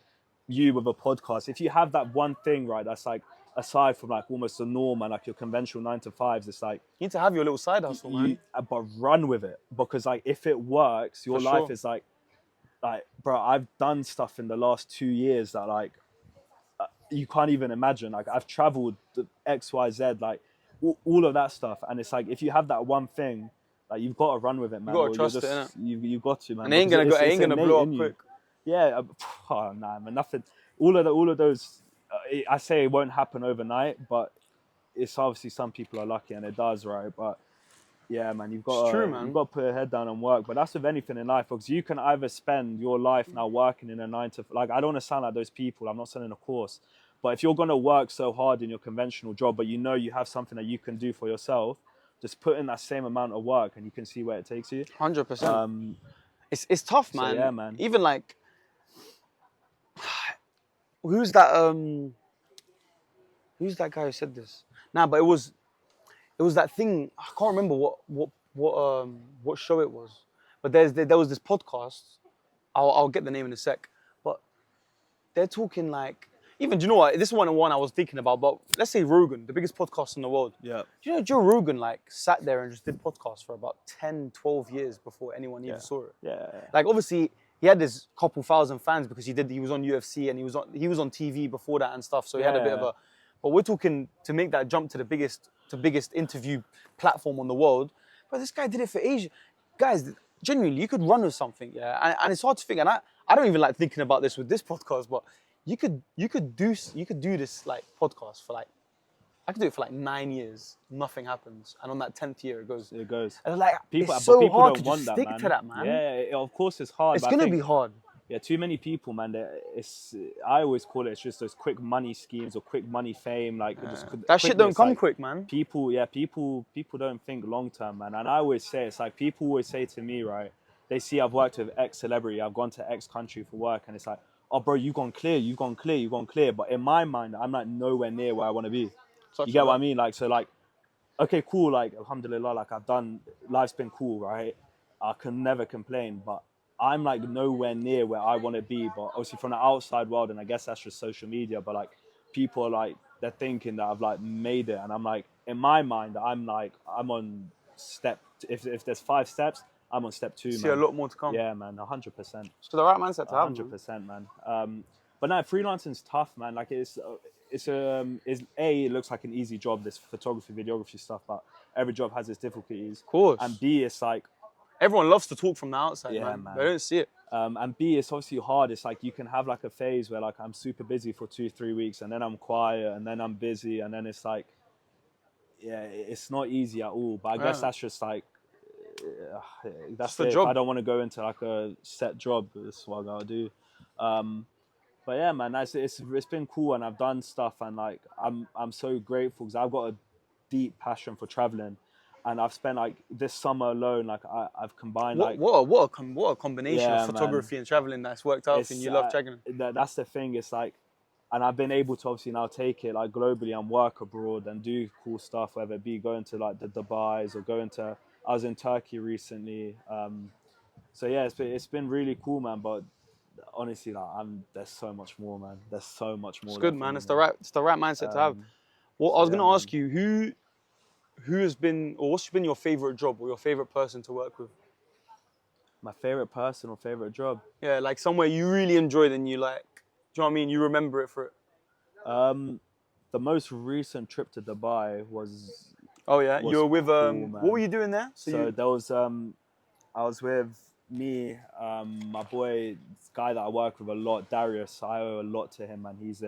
you with a podcast, if you have that one thing right, that's like aside from like almost the norm and like your conventional 9-to-5s, it's like you need to have your little side hustle, man. But run with it because like if it works, your life is like bro, I've done stuff in the last 2 years that like you can't even imagine. Like I've traveled XYZ, like all of that stuff, and it's like if you have that one thing, like you've got to run with it, man. You got to trust it, innit? You've got to, man. And it ain't gonna blow up quick. Yeah, nah, man, nothing. All of those. I say it won't happen overnight, but it's obviously some people are lucky and it does, right? But yeah, man, you've got to put your head down and work. But that's with anything in life, because you can either spend your life now working in a 9-to-5. Like I don't want to sound like those people. I'm not selling a course, but if you're gonna work so hard in your conventional job, but you know you have something that you can do for yourself, just put in that same amount of work and you can see where it takes you. 100%. It's tough, man. So yeah, man. Even like. Who's that guy who said this? Nah, but it was that thing. I can't remember what show it was. But there was this podcast. I'll get the name in a sec. But they're talking like even do you know what? This is one I was thinking about. But let's say Rogan, the biggest podcast in the world. Yeah. Do you know Joe Rogan like sat there and just did podcasts for about 10, 12 years before anyone even saw it. Yeah. Like obviously. He had this couple thousand fans because he was on UFC and he was on TV before that and stuff. So he had a bit of a. But we're talking to make that jump to the biggest interview platform on the world. But this guy did it for Asia. Guys, genuinely, you could run with something, yeah. And it's hard to think. And I don't even like thinking about this with this podcast, but you could do this like podcast for like I could do it for like 9 years. Nothing happens, and on that 10th year, it goes. It goes. And like, People, it's but so people hard don't to want just that, stick man. to that, man. Yeah, of course it's hard. It's but I gonna think, be hard. Yeah, too many people, man. I always call it's just those quick money schemes or quick money fame. Like That shit don't quickness, come like, quick, man. People don't think long term, man. And I always say, it's like people always say to me, right? They see I've worked with X celebrity, I've gone to X country for work, and it's like, oh, bro, you've gone clear. But in my mind, I'm like nowhere near where I want to be. You get what I mean? Like, so like, okay, cool. Like, alhamdulillah, like I've done, life's been cool, right? I can never complain, but I'm like nowhere near where I want to be. But obviously from the outside world, and I guess that's just social media, but like people are like, they're thinking that I've like made it. And I'm like, in my mind, I'm on step, if there's 5 steps, I'm on step 2, See man. a lot more to come. Yeah, man, 100%. It's the right mindset to have. 100%, man. But no, freelancing's tough, man. Like it looks like an easy job, this photography, videography stuff, but every job has its difficulties. Of course. And B, it's like, everyone loves to talk from the outside, Yeah, man. man. They don't see it. and B, it's obviously hard. It's like you can have like a phase where like I'm super busy for 2-3 weeks, and then I'm quiet, and then I'm busy, and then it's like, yeah, it's not easy at all. But I guess that's just like, that's the it. job. If I don't want to go into like a set job, that's what I gotta do. But yeah, man, it's been cool, and I've done stuff, and like I'm so grateful because I've got a deep passion for traveling, and I've spent like this summer alone, like I've combined what a combination Yeah, of photography and traveling that's worked out for you. You love traveling. That's the thing. It's like, and I've been able to obviously now take it like globally and work abroad and do cool stuff, whether it be going to like the Dubai's or I was in Turkey recently. So yeah, it's been really cool, man. But honestly, like there's so much more, man. There's so much more. It's good, man. It's the right mindset to have. Well, I was gonna ask you who has been, or what's been your favorite job or your favorite person to work with? My favorite person or favorite job? Yeah, like somewhere you really enjoyed and you like, do you know what I mean? You remember it for it. The most recent trip to Dubai was. Oh yeah, you were with cool, what were you doing there? There was I was with me, my boy, this guy that I work with a lot, Darius. I owe a lot to him, and he's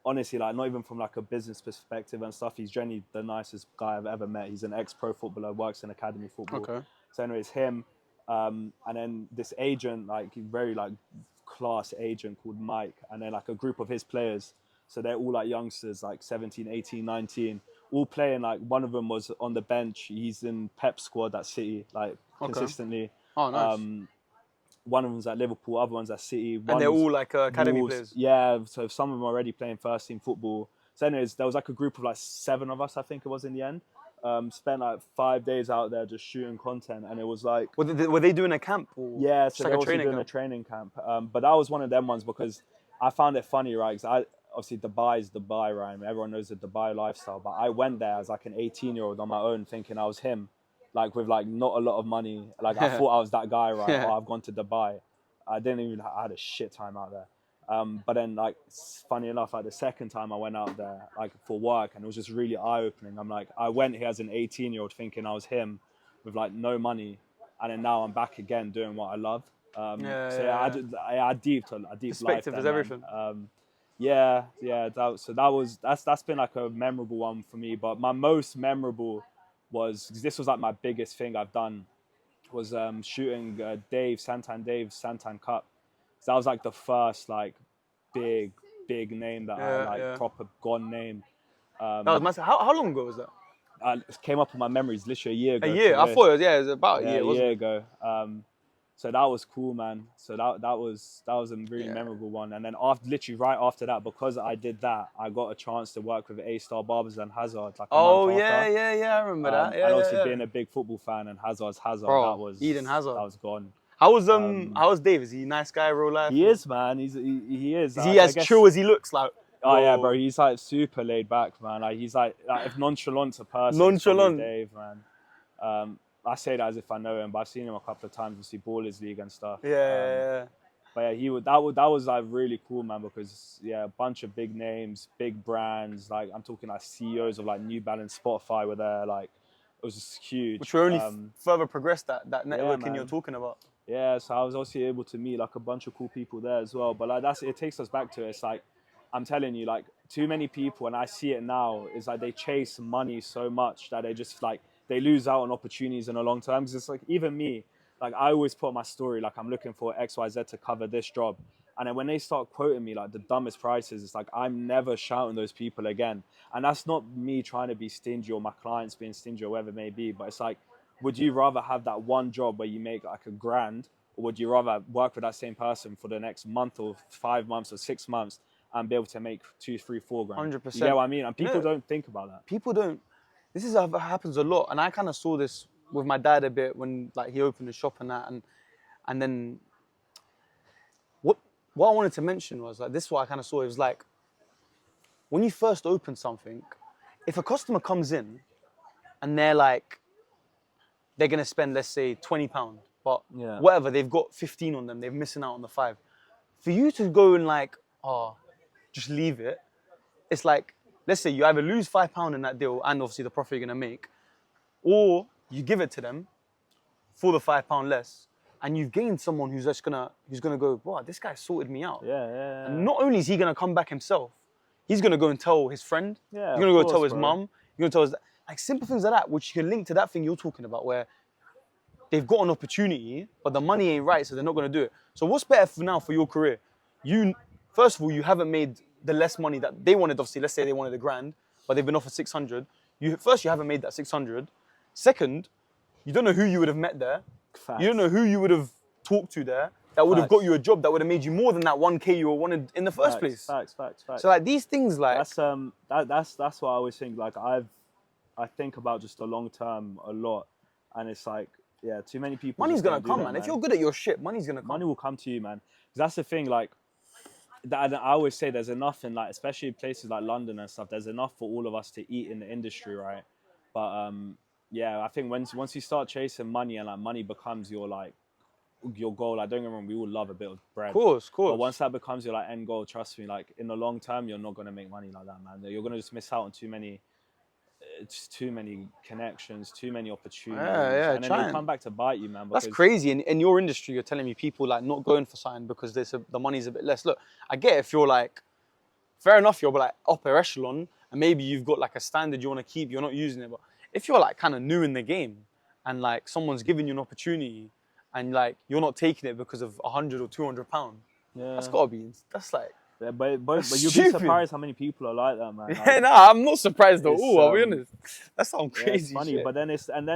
honestly, like, not even from like a business perspective and stuff, he's generally the nicest guy I've ever met. He's an ex-pro footballer, works in academy football. Okay. So anyways, him, and then this agent, like very like class agent called Mike, and then like a group of his players. So they're all like youngsters, like 17, 18, 19, all playing. Like one of them was on the bench. He's in Pep squad at City, like consistently. Oh, nice. One of them's at Liverpool, other one's at City. And they're all like academy players? Yeah, so some of them are already playing first team football. So anyways, there was like a group of like 7 of us, I think it was in the end. Spent like 5 days out there just shooting content, and it was like... Were they doing a camp? Or yeah, so like they were also doing a training camp. But that was one of them ones because I found it funny, right? Because obviously Dubai is Dubai, right? Everyone knows the Dubai lifestyle. But I went there as like an 18-year-old on my own thinking I was him. Like with like not a lot of money. Like I thought I was that guy, right? Yeah. Oh, I've gone to Dubai. I had a shit time out there. But then like, funny enough, like the second time I went out there, like for work, and it was just really eye-opening. I'm like, I went here as an 18-year-old thinking I was him with like no money. And then now I'm back again doing what I love. I deeped perspective life is there, everything. That's been like a memorable one for me. But my most memorable was, this was like my biggest thing I've done, was shooting Santan Cup. So that was like the first like big name that proper gone name. That was massive. How long ago was that? It came up in my memories literally a year ago. A year? I thought it was about a year. A wasn't year it? ago. So that was cool, man. So that was a really memorable one. And then literally right after that, because I did that, I got a chance to work with A-Star Barbers and Hazard. Like a month after. I remember that. Yeah, and also being a big football fan, and Hazard, Bro, that was Eden Hazard. That was gone. How was Dave? Is he a nice guy, real life? He is, man. He is. Is he as true as he looks? Like, oh yeah, bro. He's like super laid back, man. Like he's like if nonchalant's a person, Nonchalant. Dave, man. I say that as if I know him, but I've seen him a couple of times. We see Ballers League and stuff. Yeah. But yeah, that was like really cool, man, because a bunch of big names, big brands. Like I'm talking like CEOs of like New Balance, Spotify were there. Like it was just huge. Which will only further progress that networking you're talking about. Yeah, so I was also able to meet like a bunch of cool people there as well. But like it takes us back to it. It's like, I'm telling you, like too many people, and I see it now, is like they chase money so much that they just like they lose out on opportunities in the long term. 'Cause it's like even me, like I always put on my story like I'm looking for XYZ to cover this job, and then when they start quoting me like the dumbest prices, it's like I'm never shouting those people again. And that's not me trying to be stingy or my clients being stingy or whatever it may be, but it's like, would you rather have that one job where you make like $1,000, or would you rather work with that same person for the next month or 5 months or 6 months and be able to make 2, 3, 4 grand? 100%. You get what I mean? And people don't think about that. People don't. This is happens a lot, and I kind of saw this with my dad a bit when like he opened the shop and that, and then what I wanted to mention was like this is what I kind of saw. It was like when you first open something, if a customer comes in and they're like they're gonna spend, let's say, £20, but whatever, they've got 15 on them, they're missing out on the 5. For you to go and like, just leave it, it's like, let's say you either lose £5 in that deal and obviously the profit you're gonna make, or you give it to them for the £5 less, and you've gained someone who's just gonna go, wow, this guy sorted me out. Yeah. And not only is he gonna come back himself, he's gonna go and tell his friend. Yeah, he's gonna go course, tell his bro. mum. You're gonna tell his, like simple things like that, which you can link to that thing you're talking about, where they've got an opportunity, but the money ain't right, so they're not gonna do it. So what's better for now for your career? First of all, you haven't made the less money that they wanted. Obviously, let's say they wanted £1,000, but they've been offered 600. You haven't made that 600. Second, you don't know who you would have met there. Facts. You don't know who you would have talked to there that would have got you a job that would have made you more than that 1K you wanted in the first place. Facts. So like these things, like that's what I always think. Like I think about just the long term a lot, and it's like, yeah, too many people. Money's just gonna don't do come, that, man. If you're good at your shit, money's gonna come. Money will come to you, man. 'Cause that's the thing. Like that, I always say, there's enough in like, especially places like London and stuff. There's enough for all of us to eat in the industry, right? But yeah, I think once you start chasing money and like money becomes your goal, like don't get me wrong, we all love a bit of bread. Of course. But once that becomes your like end goal, trust me, like in the long term, you're not gonna make money like that, man. You're gonna just miss out on too many connections, too many opportunities. And then they come back to bite you, man. That's crazy. In your industry, you're telling me people like not going for something because the money's a bit less. Look, I get if you're like, fair enough, you're like upper echelon and maybe you've got like a standard you want to keep, you're not using it. But if you're like kind of new in the game and like someone's giving you an opportunity and like you're not taking it because of £100 or £200, that's gotta be, that's like, yeah, but you'll stupid. be surprised how many people are like that, man. Like, Yeah, nah, I'm not surprised at all. I'll be honest. That sounds crazy. Yeah, it's funny, shit. but then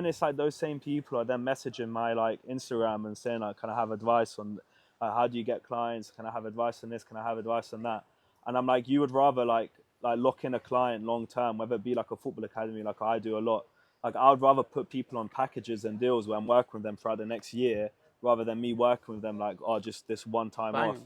it's like those same people are then messaging my like Instagram and saying like, can I have advice on how do you get clients? Can I have advice on this? Can I have advice on that? And I'm like, you would rather like lock in a client long term, whether it be like a football academy, like I do a lot. Like I would rather put people on packages and deals where I'm working with them throughout the next year, rather than me working with them like, just this one time off.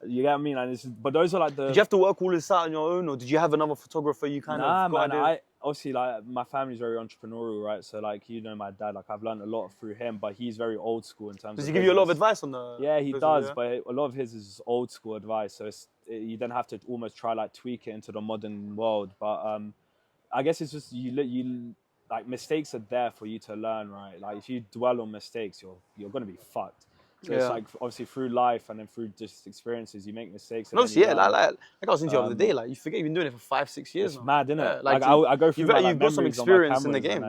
You get what I mean? And but those are like the. Did you have to work all this out on your own, or did you have another photographer you kind of? Nah, man. Obviously like my family's very entrepreneurial, right? So like my dad, like I've learned a lot through him, but he's very old school in terms. Does of he give you a lot of advice on the? Yeah, he business, does, yeah? but a lot of his is old school advice. So you then have to almost try like tweak it into the modern world. But I guess it's just you like mistakes are there for you to learn, right? Like if you dwell on mistakes, you're gonna be fucked. So it's like obviously through life and then through just experiences, you make mistakes. And obviously, like I was into the other day, like you forget you've been doing it for 5-6 years. It's now. mad, isn't it? Yeah, like I go through you've got some experience in the game.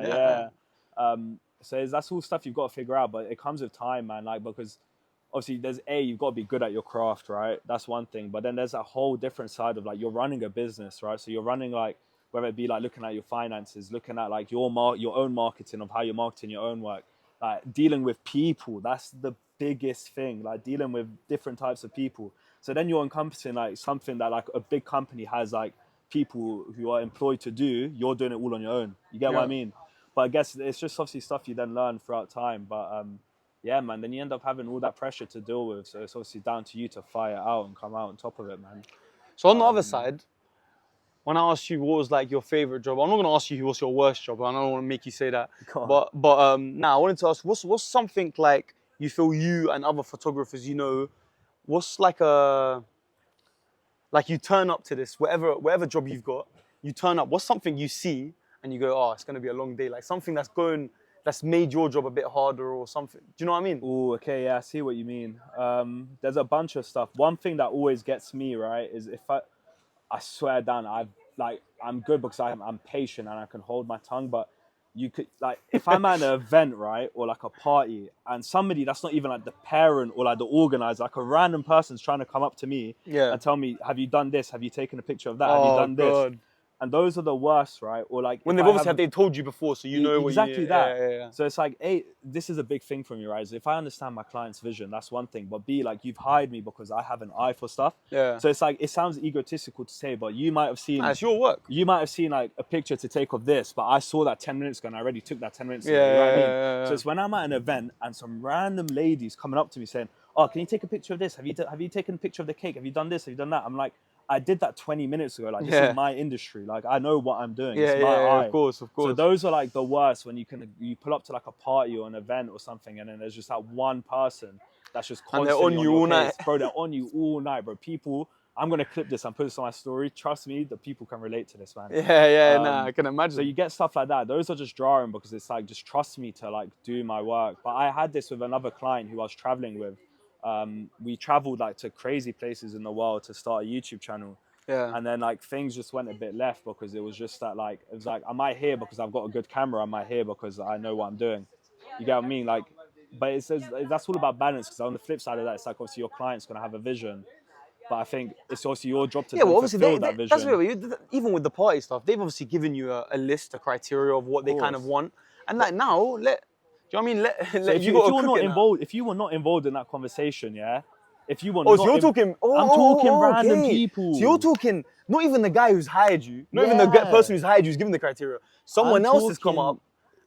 So that's all stuff you've got to figure out, but it comes with time, man. Like because obviously you've got to be good at your craft, right? That's one thing. But then there's a whole different side of like you're running a business, right? So you're running like whether it be like looking at your finances, looking at like your own marketing of how you're marketing your own work, like dealing with people. That's the biggest thing, like dealing with different types of people. So then you're encompassing like something that like a big company has like people who are employed to do. You're doing it all on your own. You get what I mean? But I guess it's just obviously stuff you then learn throughout time. But yeah, man, then you end up having all that pressure to deal with. So it's obviously down to you to fire out and come out on top of it, man. So on the other side, when I asked you what was like your favorite job, I'm not gonna ask you what's your worst job. I don't want to make you say that. But now I wanted to ask, what's something like you feel you and other photographers, what's like you turn up to this, whatever job you've got, you turn up, what's something you see and you go, oh, it's going to be a long day, like something that's made your job a bit harder or something. Do you know what I mean? Oh, okay, yeah, I see what you mean. There's a bunch of stuff. One thing that always gets me, right, is if I swear down, I'm good because I'm patient and I can hold my tongue. But you could, like, if I'm at an event, right, or like a party, and somebody that's not even like the parent or like the organizer, like a random person's trying to come up to me and tell me, have you done this? Have you taken a picture of that? Have you done this? And those are the worst, right? Or like when they've obviously they told you before, so you know exactly that. Yeah. So it's like, A, this is a big thing for me, right? So if I understand my client's vision, that's one thing. But B, like, you've hired me because I have an eye for stuff. Yeah. So it's like, it sounds egotistical to say, but you might have seen. It's your work. You might have seen like a picture to take of this, but I saw that 10 minutes ago and I already took that 10 minutes ago. You know what I mean? Yeah. So it's when I'm at an event and some random ladies coming up to me saying, "Oh, can you take a picture of this? Have you taken a picture of the cake? Have you done this? Have you done that?" I'm like, I did that 20 minutes ago. Like, this is my industry. Like, I know what I'm doing. It's my eye. Of course. So those are like the worst when you pull up to like a party or an event or something, and then there's just that one person that's just constantly and they're on you all night. Bro, they're on you all night, bro. People, I'm gonna clip this and put this on my story. Trust me, the people can relate to this, man. I can imagine. So you get stuff like that. Those are just jarring because it's like, just trust me to like do my work. But I had this with another client who I was traveling with. We traveled like to crazy places in the world to start a YouTube channel. Yeah. And then like things just went a bit left because it was just that like, it was like, am I here because I've got a good camera? Am I here because I know what I'm doing? You get what I mean? Like, but it says that's all about balance, because on the flip side of that, it's like obviously your client's going to have a vision. But I think it's also your job to fulfill that vision. That's what, even with the party stuff, they've obviously given you a list, a criteria of what they kind of want. And like now, do you know what I mean? If you were not involved in that conversation, yeah? If you were so you're talking... I'm talking random people. So you're talking, not even the guy who's hired you, not even the person who's hired you who's given the criteria. Someone else has come up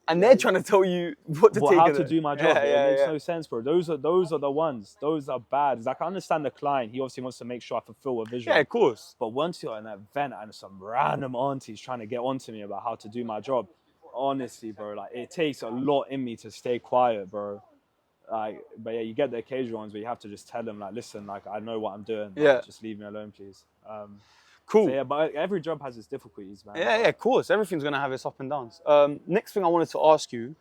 and they're trying to tell you what to take. How to do my job. It makes no sense, bro. Those are the ones. Those are bad. It's like, I understand the client. He obviously wants to make sure I fulfill a vision. Yeah, of course. But once you're in an event and some random aunties trying to get onto me about how to do my job, honestly, bro, like, it takes a lot in me to stay quiet, bro. Like, but yeah, you get the occasional ones where you have to just tell them, like, listen, like, I know what I'm doing. Like, just leave me alone, please. Cool. So yeah, but every job has its difficulties, man. Yeah, of course. Everything's going to have its up and downs. Next thing I wanted to ask you,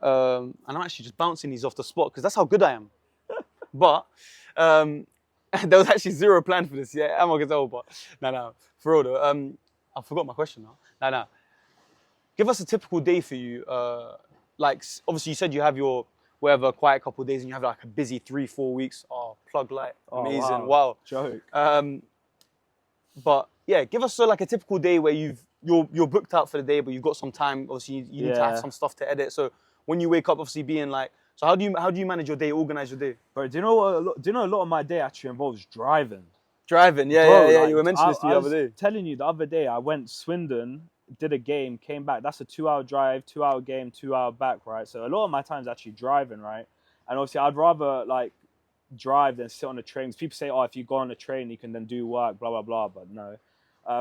and I'm actually just bouncing these off the spot because that's how good I am. But there was actually zero plan for this. Yeah, I'm not going to tell, but no. For real though, I forgot my question now. No. Give us a typical day for you. Like, obviously you said you have your whatever quiet couple of days and you have like a busy 3-4 weeks. Oh, plug light. Amazing. Wow. Joke. But yeah, give us like a typical day where you're booked out for the day, but you've got some time. Obviously, you need to have some stuff to edit. So when you wake up, obviously being like, so how do you manage your day, organize your day? Bro, do you know a lot of my day actually involves driving? Driving, yeah. Like, you were mentioning this to me the other day. I was telling you the other day, I went Swindon, did a game, came back. That's a 2-hour drive, 2-hour game, 2-hour back, right? So a lot of my time is actually driving, right? And obviously, I'd rather like drive than sit on the trains. People say, oh, if you go on the train, you can then do work, blah, blah, blah. But no.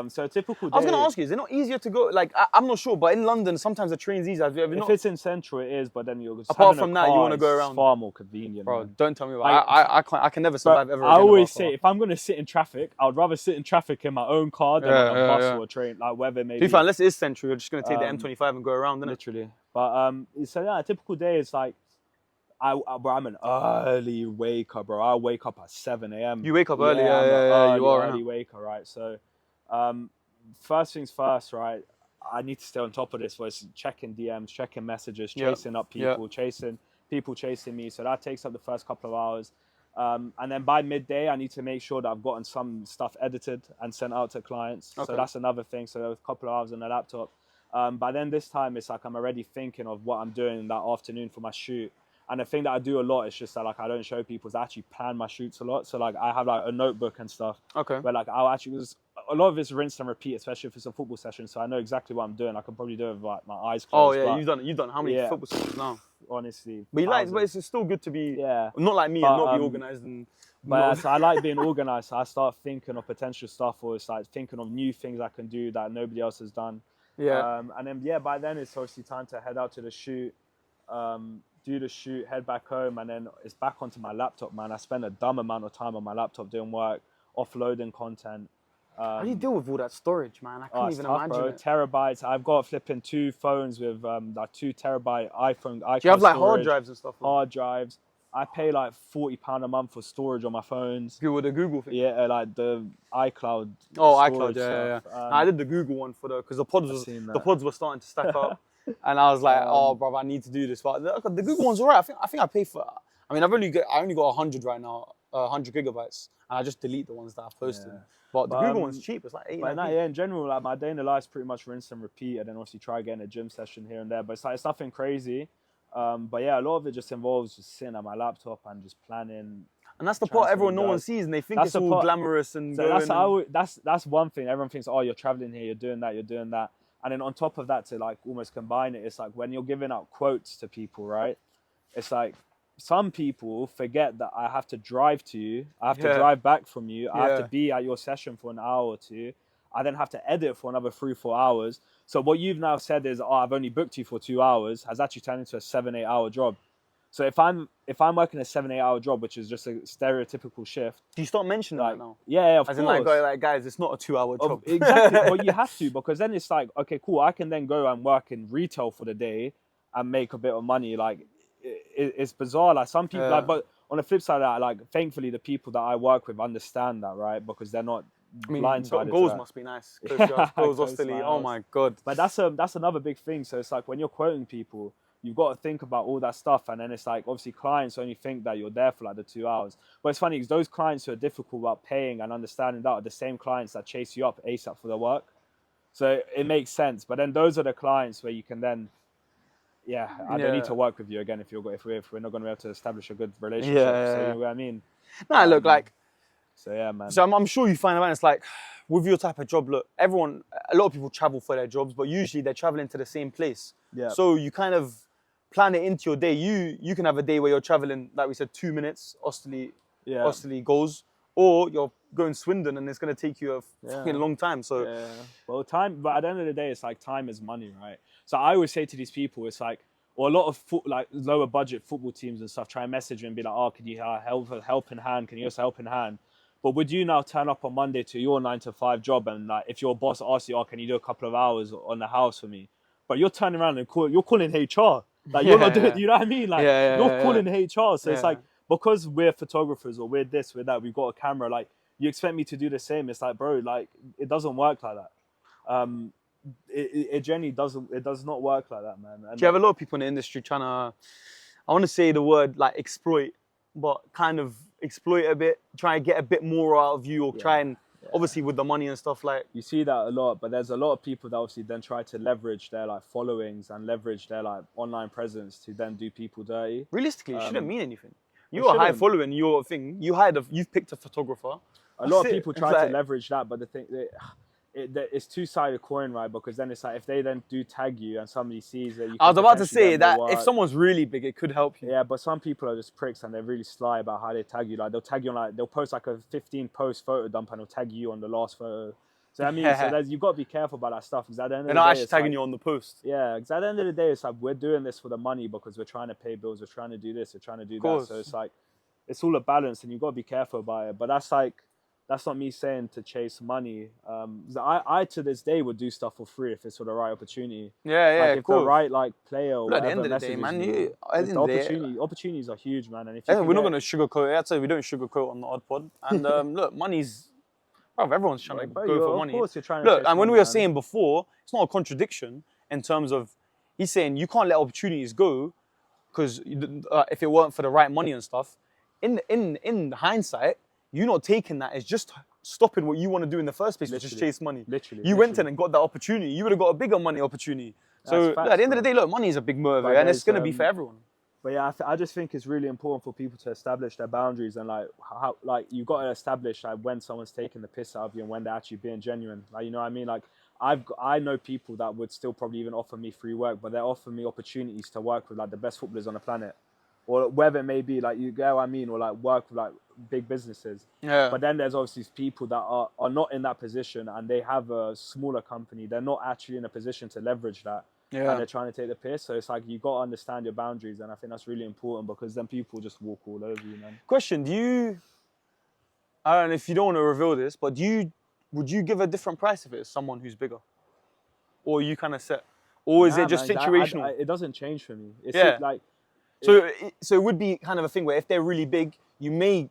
So a typical day... I was going to ask you, is it not easier to go... Like, I'm not sure, but in London, sometimes the train's easier. If it's in Central, it is, but then you're... Apart from that, you want to go around. It's far more convenient. Bro, man. Don't tell me about it. I can never survive ever I always say, if I'm going to sit in traffic, I would rather sit in traffic in my own car than on a bus or a train, like wherever it may be. Unless it is Central, you're just going to take the M25 and go around, literally. But, so yeah, a typical day is like... I'm an early waker, bro. I wake up at 7 a.m. You wake up early, you are an early waker, right? So, first things first, right? I need to stay on top of this. Was checking DMs, checking messages, chasing up people, chasing me. So that takes up the first couple of hours. And then by midday, I need to make sure that I've gotten some stuff edited and sent out to clients. Okay. So that's another thing. So there was a couple of hours on the laptop. By then this time, it's like I'm already thinking of what I'm doing that afternoon for my shoot. And the thing that I do a lot is just that, like, I don't show people is I actually plan my shoots a lot. So like I have like a notebook and stuff. Okay. Where like I'll actually a lot of it's rinse and repeat, especially if it's a football session. So I know exactly what I'm doing. I can probably do it with like my eyes closed. Oh yeah, you've done how many football sessions now? Honestly. But it's still good to be not like me and not be organized and. But so I like being organized. So I start thinking of potential stuff, or it's like thinking of new things I can do that nobody else has done. Yeah. And then by then it's obviously time to head out to the shoot. Do the shoot, head back home, and then it's back onto my laptop, man. I spend a dumb amount of time on my laptop doing work, offloading content. How do you deal with all that storage, man? I can't even imagine it. Terabytes. I've got flipping 2 phones with like 2 terabyte iPhone. Do you have like hard drives and stuff? Hard drives. I pay like £40 a month for storage on my phones. With the Google thing. Yeah, like the iCloud. Oh, storage iCloud, yeah. stuff. I did the Google one because the seen that. the pods were starting to stack up, and I was like, oh, bro, I need to do this. But the Google one's alright. I think I pay for. I mean, I only got 100 right now, 100 gigabytes, and I just delete the ones that I've posted. Yeah. But the Google one's cheap. It's like 8. But yeah, in general, like my day in the life is pretty much rinse and repeat, and then obviously try getting a gym session here and there. But it's nothing crazy. But yeah, a lot of it just involves just sitting at my laptop and just planning. And that's the part no one sees, and they think it's all glamorous and. So that's one thing. Everyone thinks, oh, you're traveling here, you're doing that. And then on top of that, to like almost combine it, it's like when you're giving out quotes to people, right? It's like some people forget that I have to drive to you, I have to drive back from you, I have to be at your session for an hour or two. I then have to edit for another 3-4 hours. So what you've now said is, oh, I've only booked you for 2 hours, has actually turned into a 7-8 hour job. So if I'm working a 7-8 hour job, which is just a stereotypical shift, do you start mentioning that now? Yeah, of course. In like, guys, it's not a 2 hour job. Exactly, but you have to, because then it's like, okay, cool, I can then go and work in retail for the day and make a bit of money. Like, it's bizarre. Like some people, like, but on the flip side of that, like, thankfully the people that I work with understand that, right? Because they're not. I mean, blindsided. Goals must be nice. Goals Austerley. Oh my god. But that's another big thing. So it's like when you're quoting people, you've got to think about all that stuff, and then it's like obviously clients only think that you're there for like the 2 hours. But it's funny because those clients who are difficult about paying and understanding that are the same clients that chase you up ASAP for the work. So it makes sense. But then those are the clients where you can then, I don't need to work with you again if we're not going to be able to establish a good relationship. So you know what I mean? Nah, look, like. So yeah, man. So I'm sure you find out it's like with your type of job. Look, a lot of people travel for their jobs, but usually they're traveling to the same place. Yeah. So you kind of plan it into your day. You can have a day where you're traveling, like we said, 2 minutes, Austerley goes, or you're going Swindon and it's going to take you a fucking long time. So well, time. But at the end of the day, it's like time is money, right? So I always say to these people, it's like, or a lot of like lower budget football teams and stuff try and message me and be like, oh, can you help in hand? Can you also help in hand? But would you now turn up on Monday to your 9-to-5 job and like if your boss asks you, oh, can you do a couple of hours on the house for me? But you're turning around and you're calling HR. Like you're not doing, you know what I mean? Like you're calling HR. So it's like, because we're photographers or we're this, we're that, we've got a camera, like you expect me to do the same. It's like, bro, like it doesn't work like that. It generally doesn't, it does not work like that, man. And do you have a lot of people in the industry trying to, I want to say the word like exploit, but kind of exploit a bit, try and get a bit more out of you, or try and obviously with the money and stuff, like you see that a lot. But there's a lot of people that obviously then try to leverage their like followings and leverage their like online presence to then do people dirty. Realistically, it shouldn't mean anything. You're a high following, your thing. You've picked a photographer. A lot of people try to leverage that, but the thing it's two-sided coin, right? Because then it's like if they then do tag you and somebody sees that, I was about to say that if someone's really big, it could help you. Yeah, but some people are just pricks and they're really sly about how they tag you. Like they'll tag you on like they'll post like a 15-post photo dump and they'll tag you on the last photo. So I mean, you've got to be careful about that stuff because at the end of the day, they're not actually tagging you on the post. Yeah, because at the end of the day, it's like we're doing this for the money because we're trying to pay bills, we're trying to do this, we're trying to do that. So it's like it's all a balance, and you've got to be careful about it. But that's not me saying to chase money. I to this day would do stuff for free if it's for the right opportunity. Like if the right like player or at the end of the day, man, opportunities are huge, man. And if we're not going to sugarcoat it. I'd say we don't sugarcoat on the OdPod. And look, money's, everyone's trying to go for money. Of course you're trying to and when we were saying before, it's not a contradiction in terms of he's saying you can't let opportunities go because if it weren't for the right money and stuff. In hindsight, you not taking that as just stopping what you want to do in the first place, which is chase money. You went in and got that opportunity. You would have got a bigger money opportunity. So at the end of the day, look, money is a big motivator, and it's going to be for everyone. But yeah, I just think it's really important for people to establish their boundaries and like you got to establish like when someone's taking the piss out of you and when they're actually being genuine. Like you know what I mean? Like I know people that would still probably even offer me free work, but they're offering me opportunities to work with like the best footballers on the planet. Or whether it may be, like, you get what I mean, or like work with like big businesses. Yeah. But then there's obviously people that are not in that position and they have a smaller company. They're not actually in a position to leverage that. Yeah. And they're trying to take the piss. So it's like you got to understand your boundaries, and I think that's really important because then people just walk all over you, man. Question: I don't know if you don't want to reveal this, but would you give a different price if it's someone who's bigger, or you kind of set, or is it just situational? It doesn't change for me. It's like. So it would be kind of a thing where if they're really big, you may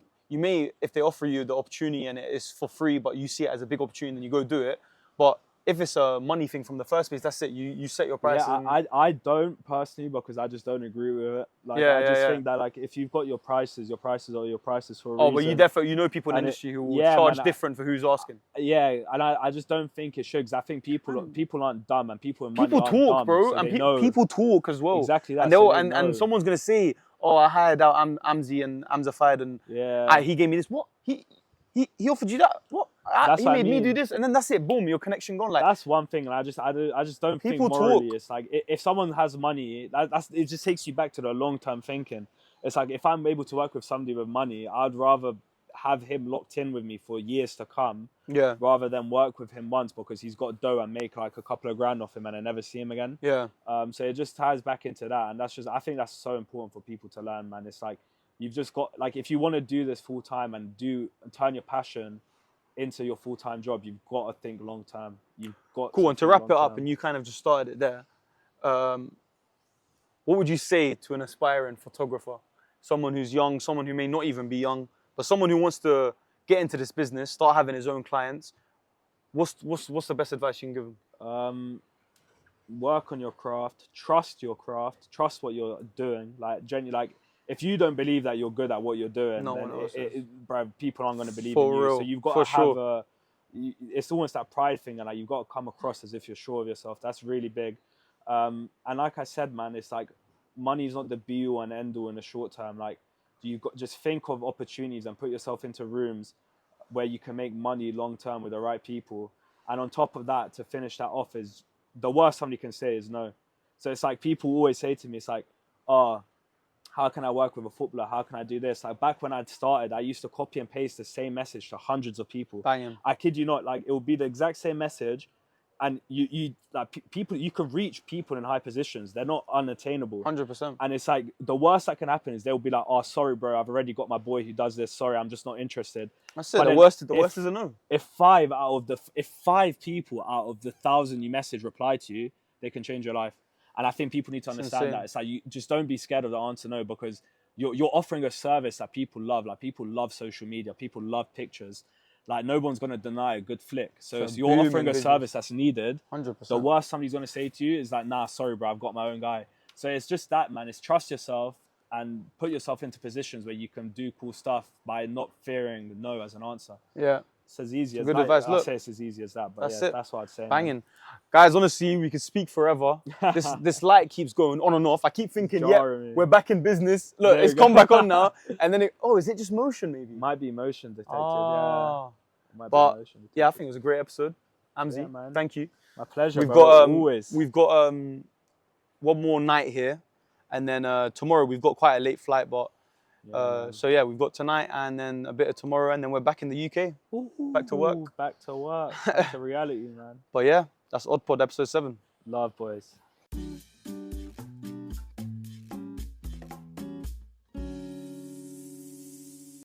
if they offer you the opportunity and it is for free, but you see it as a big opportunity and you go do it. But if it's a money thing from the first place, that's it. You set your price. Yeah, I don't personally, because I just don't agree with it. Like, Yeah, I just yeah. think that, like, if you've got your prices are your prices for a Oh, reason. but you definitely know people in the And industry who will charge different for who's asking. Yeah, and I just don't think it should, because I think people aren't dumb, and people in money People aren't talk, dumb, bro, so and they know. people talk as well. Exactly that. And So and someone's gonna say, "Oh, I hired out Amzi and Amzified, and he gave me this. What he offered you that? What? He made me do this, and then that's it. Boom, your connection gone. Like that's one thing, and I just don't think morally. It's like if someone has money, it just takes you back to the long term thinking. It's like if I'm able to work with somebody with money, I'd rather have him locked in with me for years to come, rather than work with him once because he's got dough and make like a couple of grand off him and I never see him again. So it just ties back into that, and I think that's so important for people to learn, man. It's like you've just got, like, if you want to do this full time and turn your passion into your full-time job, you've got to think long term. You've got cool. And to wrap it up, and you kind of just started it there. What would you say to an aspiring photographer, someone who's young, someone who may not even be young, but someone who wants to get into this business, start having his own clients? What's the best advice you can give him? Work on your craft, trust what you're doing. Like genuinely, like if you don't believe that you're good at what you're doing, bro, people aren't going to believe in you. So you've got to have it's almost that pride thing, and like you've got to come across as if you're sure of yourself. That's really big. And like I said, man, it's like money is not the be all and end all in the short term. Like you've got just think of opportunities and put yourself into rooms where you can make money long term with the right people. And on top of that, to finish that off, is the worst somebody can say is no. So it's like people always say to me, it's like, oh, how can I work with a footballer? How can I do this? Like back when I'd started, I used to copy and paste the same message to hundreds of people. Banging. I kid you not, like it will be the exact same message, and you like people, you can reach people in high positions. They're not unattainable. 100%. And it's like the worst that can happen is they'll be like, oh, sorry, bro, I've already got my boy who does this. Sorry, I'm just not interested. That's it. The worst is a no. If five people out of the 1,000 you message reply to you, they can change your life. And I think people need to understand that. It's like, you just don't be scared of the answer no, because you're offering a service that people love. Like people love social media, people love pictures. Like no one's gonna deny a good flick. So you're offering a service that's needed. 100%. The worst somebody's gonna say to you is like, nah, sorry, bro, I've got my own guy. So it's just that, man. It's trust yourself and put yourself into positions where you can do cool stuff by not fearing no as an answer. Yeah. It's as easy as good that. advice. I'd say it's as easy as that, but that's what I'd say. Banging. Man. Guys, honestly, we could speak forever. This light keeps going on and off. I keep thinking, we're back in business. Look, it's come back on now. And then, is it just motion maybe? Might be motion detected, I think it was a great episode. Amzi, thank you. My pleasure, always. We've got one more night here. And then tomorrow we've got quite a late flight, but we've got tonight and then a bit of tomorrow, and then we're back in the UK. Back to work. Back to reality, man. But yeah, that's OdPod episode 7. Love, boys.